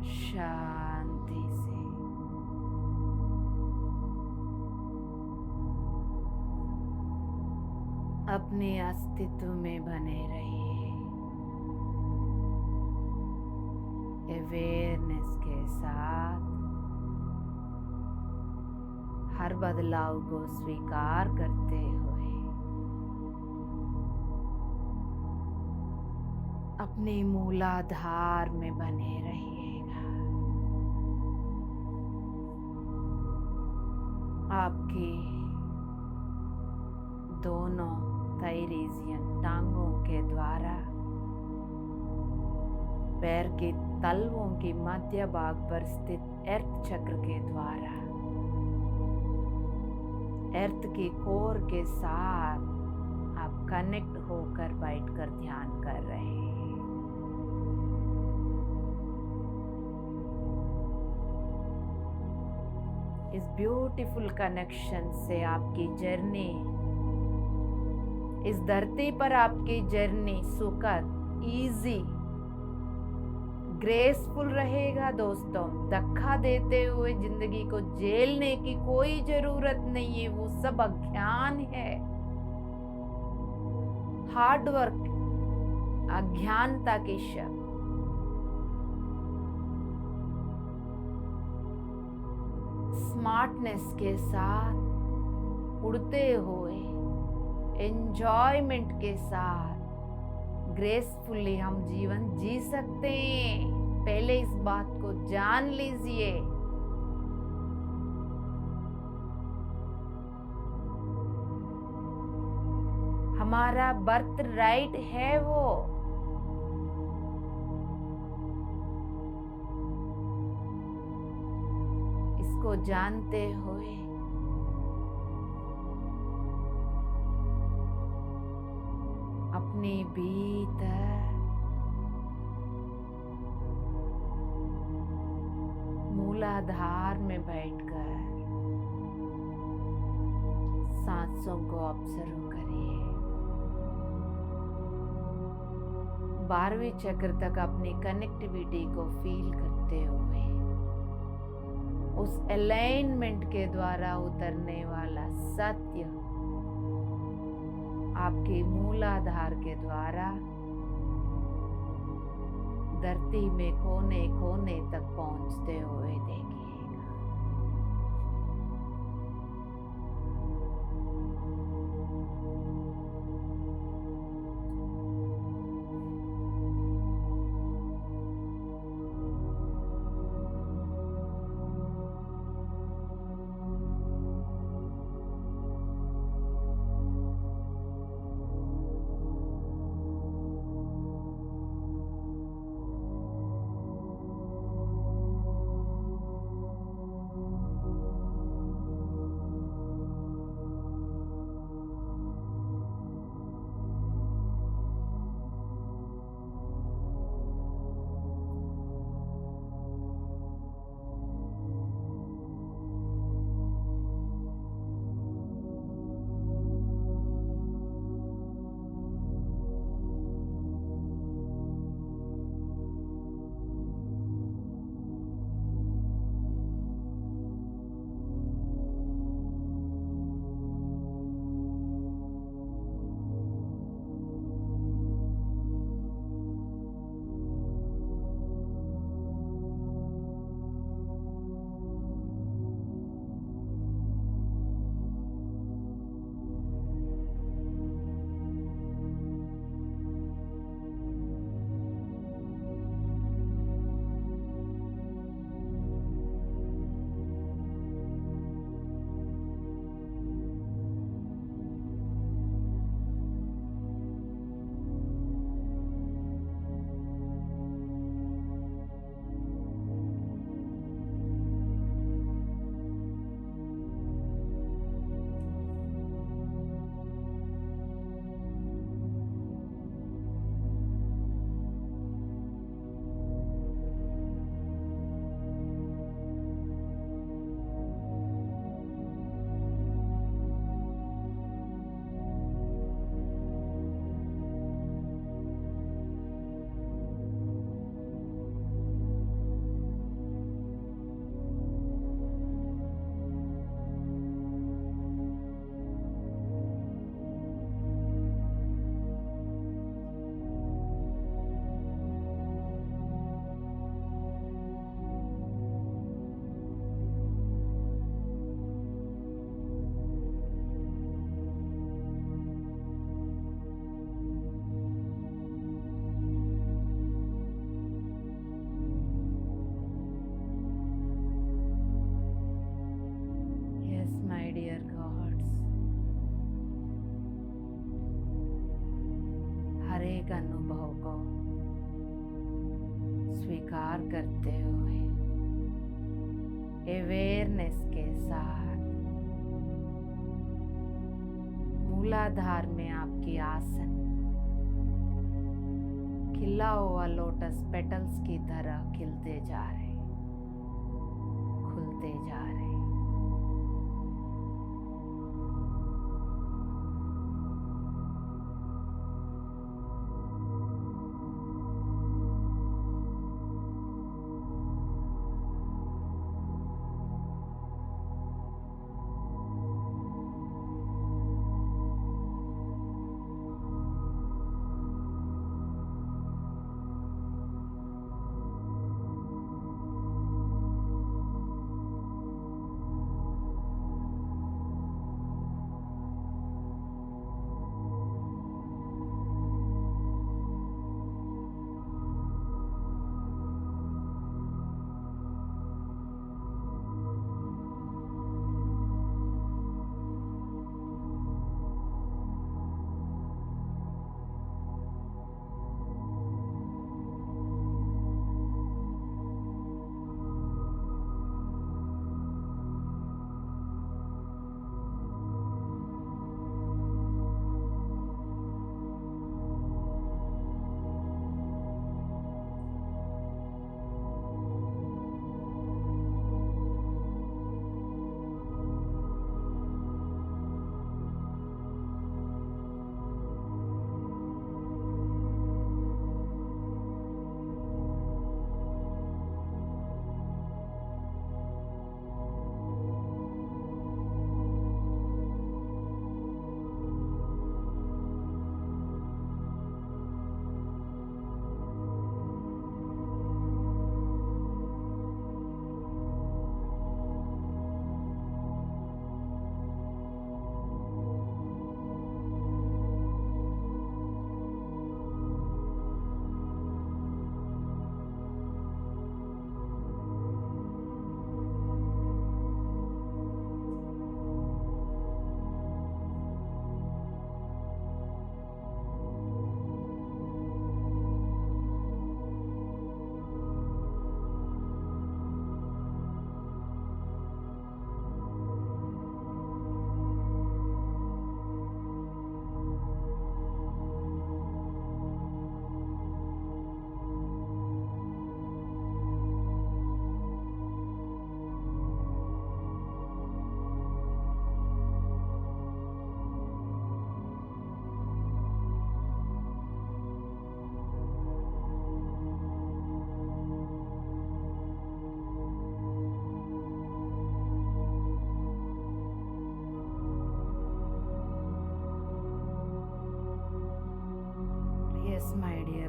शांति से अपने अस्तित्व में बने रहिए, अवेयरनेस के साथ हर बदलाव को स्वीकार करते हुए अपने मूलाधार में बने रहिएगा। आपके दोनों थाई रीजन, टांगों के द्वारा पैर के तलवों की मध्य भाग पर स्थित अर्थ चक्र के द्वारा अर्थ के कोर के साथ आप कनेक्ट होकर बैठकर ध्यान कर रहे हैं। इस ब्यूटीफुल कनेक्शन से आपकी जर्नी, इस धरती पर आपकी जर्नी सुखद, इजी, ग्रेसफुल रहेगा दोस्तों। धक्का देते हुए जिंदगी को झेलने की कोई जरूरत नहीं है, वो सब अज्ञान है। हार्ड वर्क अज्ञानता की शक्ति, स्मार्टनेस के साथ उड़ते हुए, एंजॉयमेंट के साथ ग्रेसफुली हम जीवन जी सकते हैं। पहले इस बात को जान लीजिए। हमारा बर्थ राइट है वो। इसको जानते हुए अपने भीतर मूलाधार में बैठकर सांसों को ऑब्जर्व करिए। 12वीं चक्र तक अपनी कनेक्टिविटी को फील करते हुए उस अलाइनमेंट के द्वारा उतरने वाला सत्य आपके मूलाधार के द्वारा धरती में कोने कोने तक पहुंचते हुए देखिएगा। एक अनुभव को स्वीकार करते हुए अवेयरनेस के साथ मूलाधार में आपकी आसन खिला हुआ लोटस पेटल्स की तरह खिलते जा रहे, खुलते जा रहे।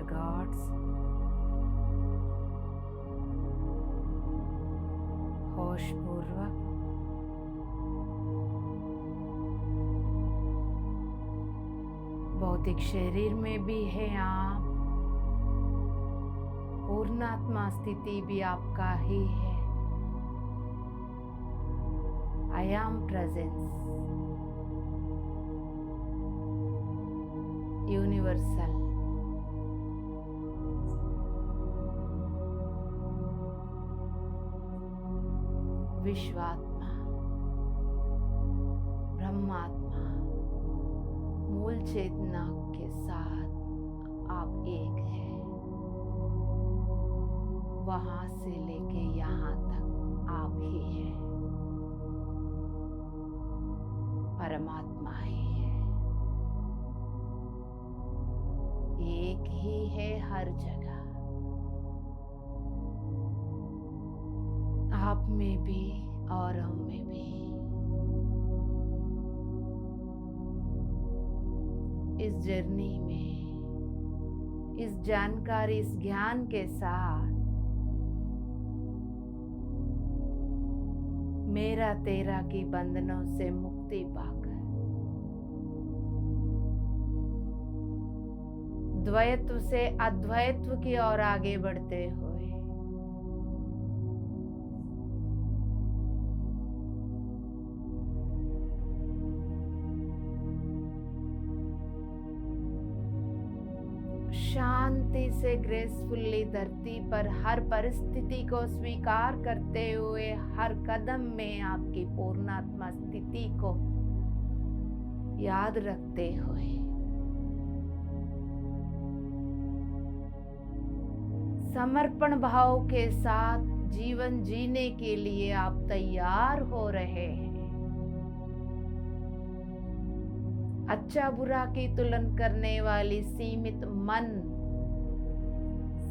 डियर गॉड्स, होश पूर्वक भौतिक शरीर में भी है आप, पूर्णात्मा स्थिति भी आपका ही है। I am presence, universal, विश्वात्मा, ब्रह्मात्मा, मूल चेतना के साथ आप एक हैं। वहां से लेके यहाँ तक आप ही हैं, परमात्मा ही है, एक ही है हर जगह, आप में भी और हम में भी। इस जर्नी में, इस जानकारी, इस ज्ञान के साथ मेरा तेरा की बंधनों से मुक्ति पाकर द्वैत्व से अद्वैत्व की ओर आगे बढ़ते हुए शांति से ग्रेसफुली धरती पर हर परिस्थिति को स्वीकार करते हुए हर कदम में आपकी पूर्णात्मा स्थिति को याद रखते हुए समर्पण भाव के साथ जीवन जीने के लिए आप तैयार हो रहे हैं। अच्छा बुरा की तुलना करने वाली सीमित मन,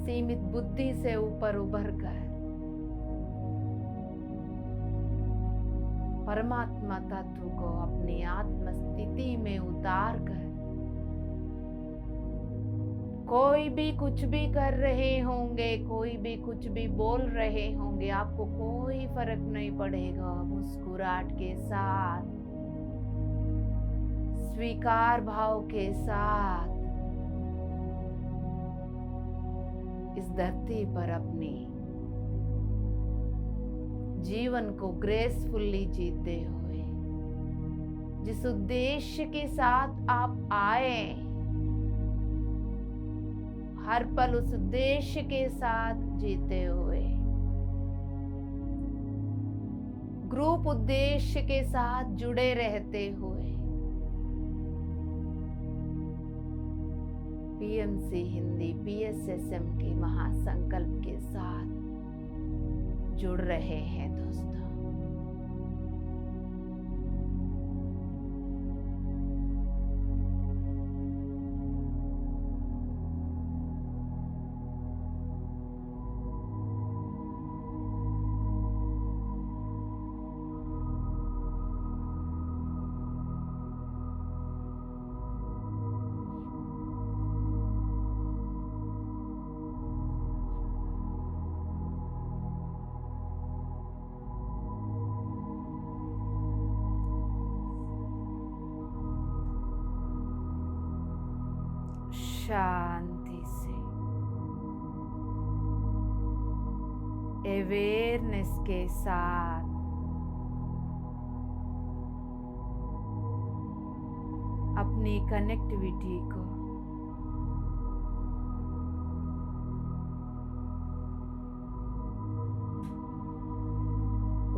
सीमित बुद्धि से ऊपर उभर कर परमात्मा तत्व को अपनी आत्म स्थिति में उतार कर कोई भी कुछ भी कर रहे होंगे, कोई भी कुछ भी बोल रहे होंगे, आपको कोई फर्क नहीं पड़ेगा। मुस्कुराहट के साथ, स्वीकार भाव के साथ इस धरती पर अपनी जीवन को ग्रेसफुली जीते हुए जिस उद्देश्य के साथ आप आए, हर पल उस उद्देश्य के साथ जीते हुए ग्रुप उद्देश्य के साथ जुड़े रहते हुए पीएमसी हिंदी PSSM के महासंकल्प के साथ जुड़ रहे हैं दोस्तों। शांति से अवेयरनेस के साथ अपनी कनेक्टिविटी को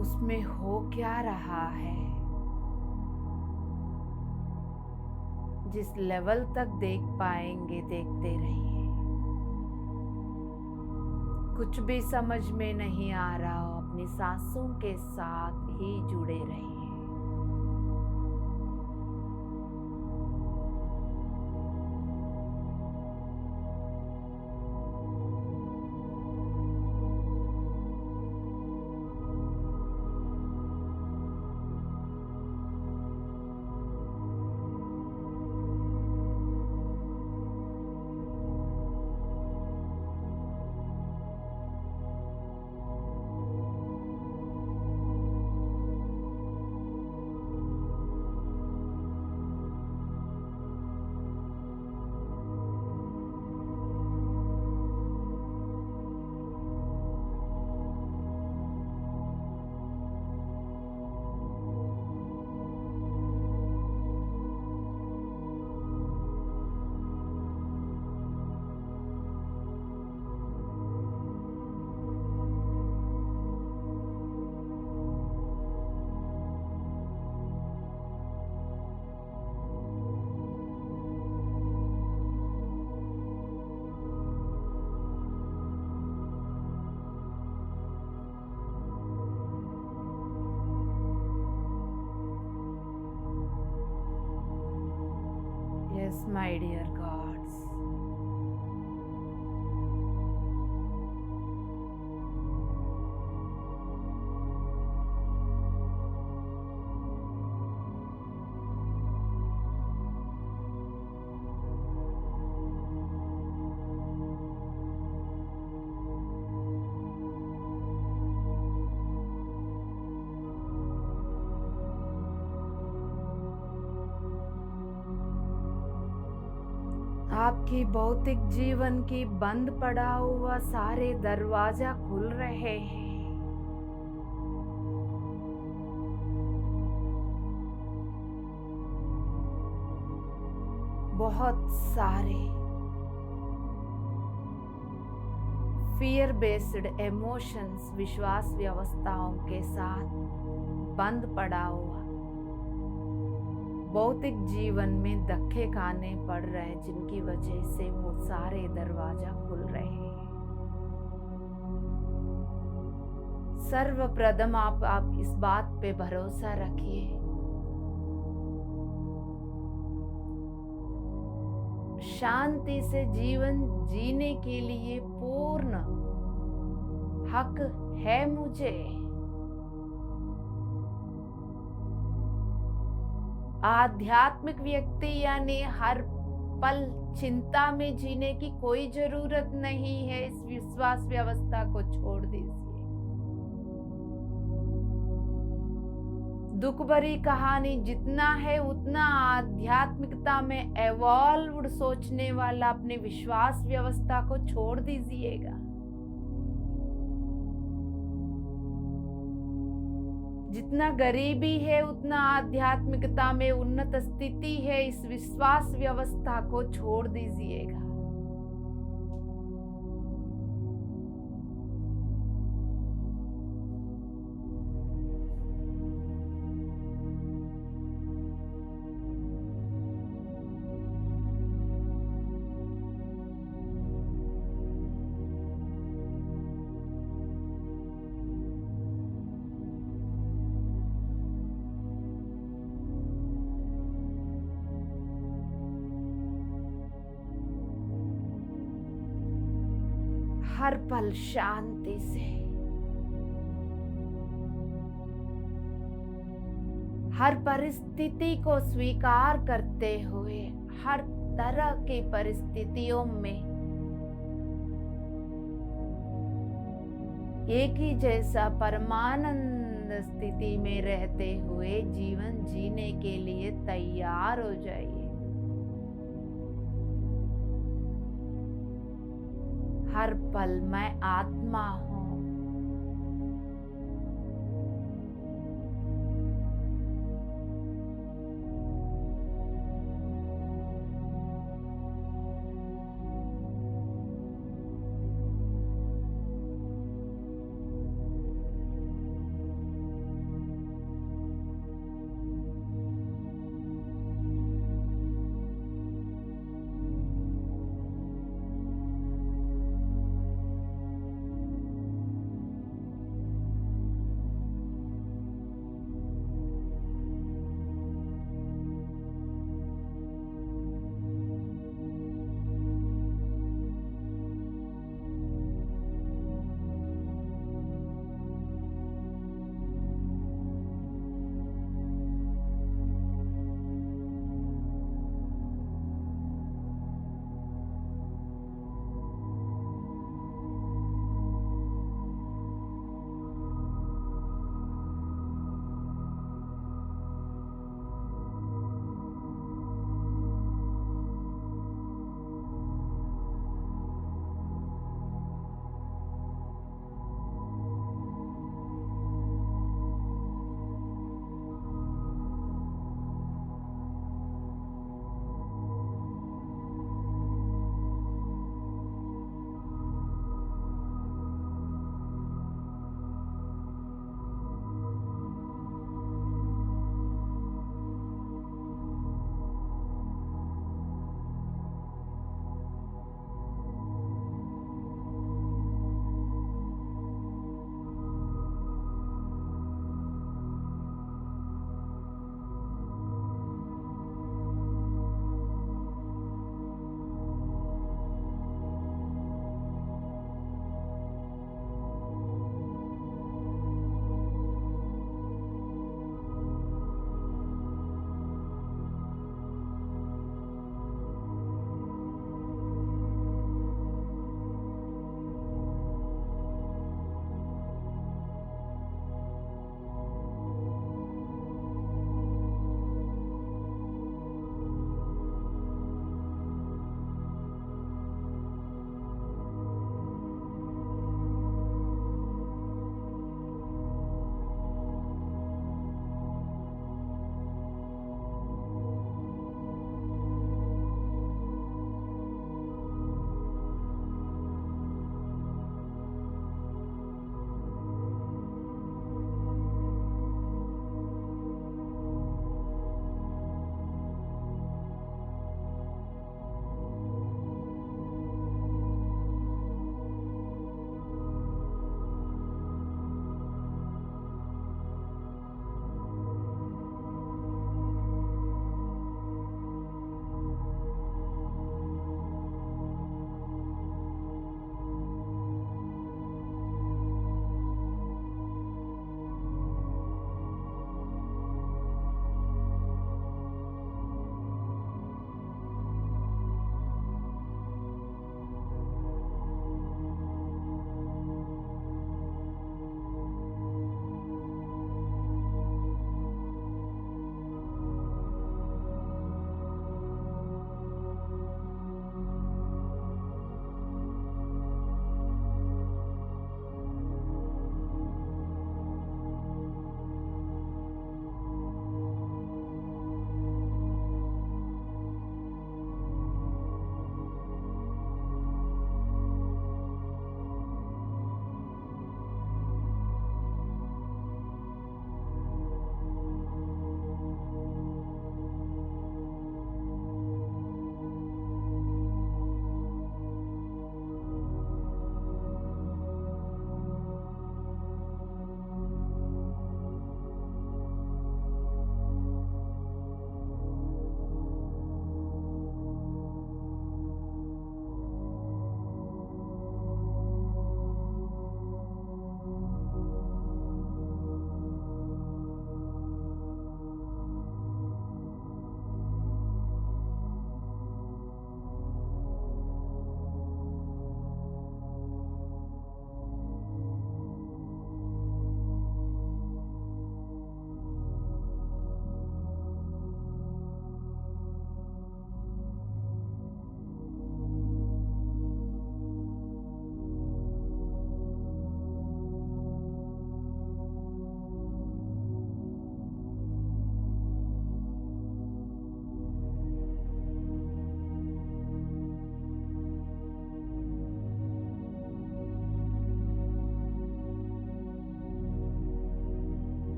उसमें हो क्या रहा है, जिस लेवल तक देख पाएंगे देखते रहिए। कुछ भी समझ में नहीं आ रहा हो, अपनी सांसों के साथ ही जुड़े रहिए। my dear gods. आपकी भौतिक जीवन की बंद पड़ा हुआ सारे दरवाजा खुल रहे हैं। बहुत सारे फियर बेस्ड इमोशंस, विश्वास व्यवस्थाओं के साथ बंद पड़ा हुआ भौतिक जीवन में धक्के खाने पड़ रहे हैं, जिनकी वजह से वो सारे दरवाजा खुल रहे हैं। सर्वप्रथम आप इस बात पे भरोसा रखिए, शांति से जीवन जीने के लिए पूर्ण हक है मुझे। आध्यात्मिक व्यक्ति यानी हर पल चिंता में जीने की कोई जरूरत नहीं है। इस विश्वास व्यवस्था को छोड़ दीजिए। दुख भरी कहानी जितना है उतना आध्यात्मिकता में एवॉल्व्ड सोचने वाला अपने विश्वास व्यवस्था को छोड़ दीजिएगा। जितना गरीबी है उतना आध्यात्मिकता में उन्नत स्थिति है। इस विश्वास व्यवस्था को छोड़ दीजिएगा। हर पल शांति से, हर परिस्थिति को स्वीकार करते हुए, हर तरह की परिस्थितियों में एक ही जैसा परमानंद स्थिति में रहते हुए जीवन जीने के लिए तैयार हो जाइए। हर पल मैं आत्मा हूं।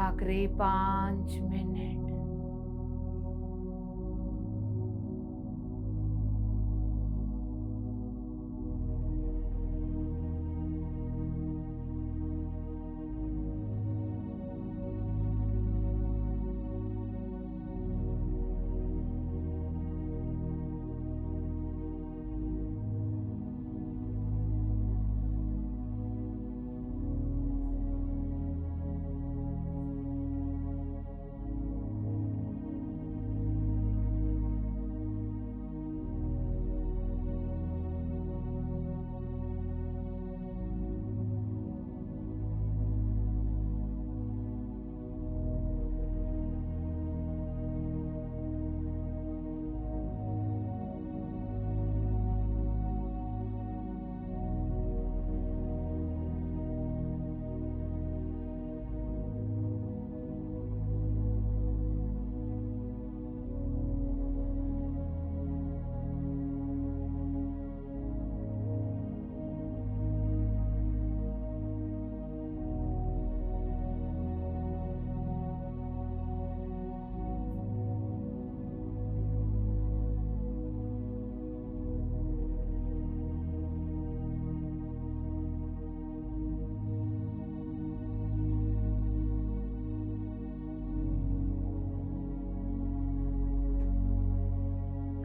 आखिरी 5 मिनट।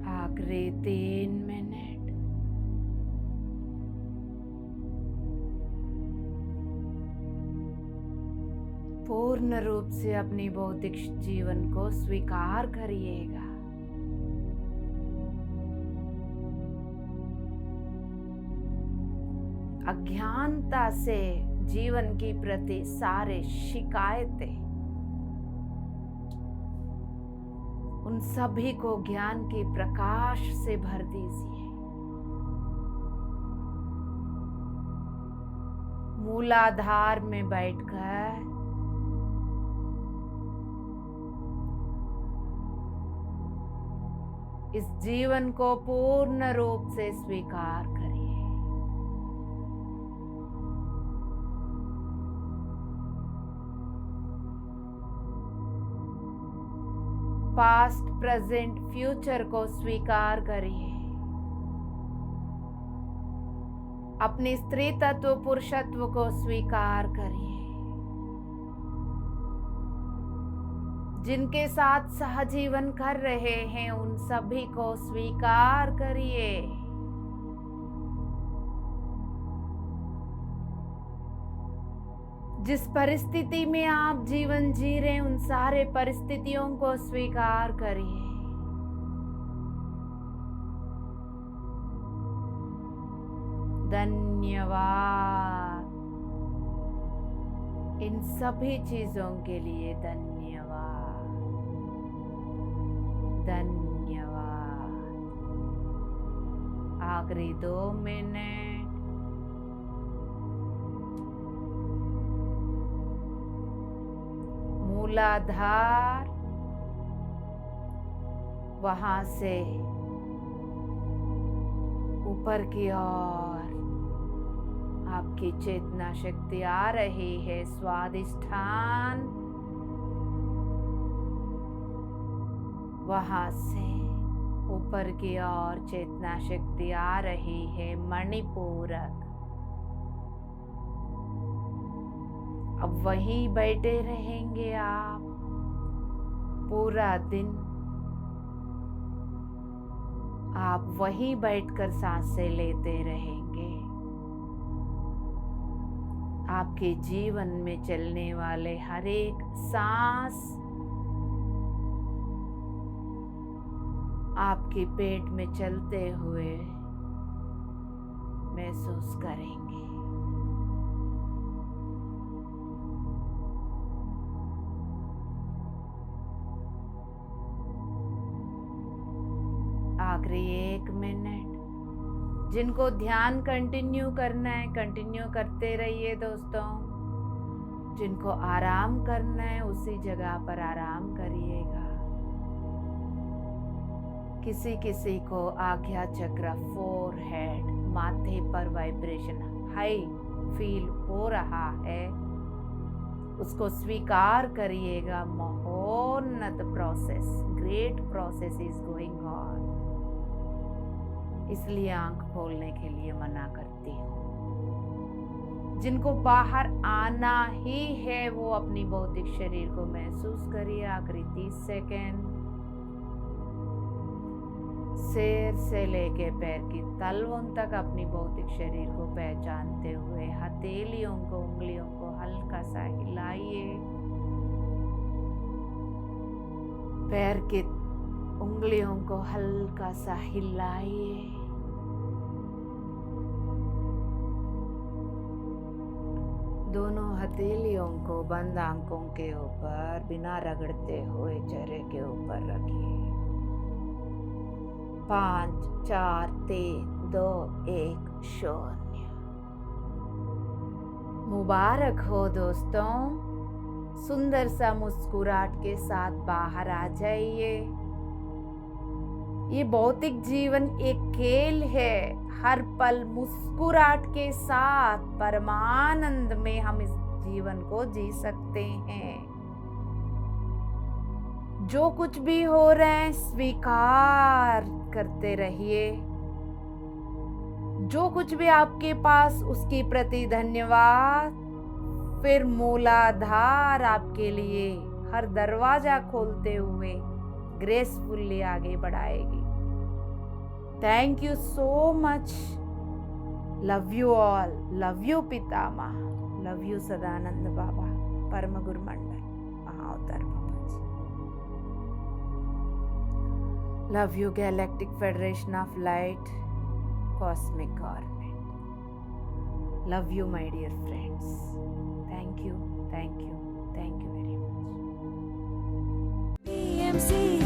आखिरी 3 मिनट। पूर्ण रूप से अपनी भौतिक जीवन को स्वीकार करिएगा। अज्ञानता से जीवन की प्रति सारे शिकायतें, उन सभी को ज्ञान के प्रकाश से भर दीजिए। मूलाधार में बैठकर इस जीवन को पूर्ण रूप से स्वीकार करिए। पास्ट, प्रेजेंट, फ्यूचर को स्वीकार करिए। अपने स्त्री तत्व, पुरुषत्व को स्वीकार करिए। जिनके साथ सहजीवन कर रहे हैं उन सभी को स्वीकार करिए। जिस परिस्थिति में आप जीवन जी रहे हैं उन सारे परिस्थितियों को स्वीकार करिए। धन्यवाद, इन सभी चीजों के लिए धन्यवाद। धन्यवाद। आखिरी 2 मिनट। मूलाधार, वहां से ऊपर की ओर आपकी चेतना शक्ति आ रही है। स्वादिष्ठान, वहां से ऊपर की ओर चेतना शक्ति आ रही है। मणिपूरक, अब वहीं बैठे रहेंगे आप पूरा दिन। आप वहीं बैठकर सांसें लेते रहेंगे। आपके जीवन में चलने वाले हर एक सांस आपके पेट में चलते हुए महसूस करेंगे। आखिरी 1 मिनट। जिनको ध्यान कंटिन्यू करना है कंटिन्यू करते रहिए दोस्तों। जिनको आराम करना है उसी जगह पर आराम करिएगा। किसी किसी को आज्ञा चक्र, फोरहेड, माथे पर वाइब्रेशन हाई फील हो रहा है उसको स्वीकार करिएगा। महोन्नत process, great process is going on. इसलिए आंख खोलने के लिए मना करती हूँ। जिनको बाहर आना ही है वो अपनी भौतिक शरीर को महसूस करिए। आखिरी 30 सेकेंड। सिर से लेके पैर की तलवों तक अपनी भौतिक शरीर को पहचानते हुए हथेलियों को, उंगलियों को हल्का सा हिलाइए। पैर की उंगलियों को हल्का सा हिलाइए। दोनों हथेलियों को बंद आंखों के ऊपर बिना रगड़ते हुए चेहरे के ऊपर रखिए। 5 4 3 2 1 शून्य। मुबारक हो दोस्तों। सुंदर सा मुस्कुराहट के साथ बाहर आ जाइए। ये भौतिक जीवन एक खेल है। हर पल मुस्कुराहट के साथ परमानंद में हम इस जीवन को जी सकते हैं। जो कुछ भी हो रहा है स्वीकार करते रहिए। जो कुछ भी आपके पास उसके प्रति धन्यवाद। फिर मूलाधार आपके लिए हर दरवाजा खोलते हुए ग्रेसफुली आगे बढ़ाएगी। Thank you so much. Love you all. Love you पितामह। लव यू सदानंद बाबा, परम गुरु मंडल, Mahavatar Baba ji. Love you galactic federation of light, cosmic government. Love you my dear friends. Thank you, thank you, thank you very much.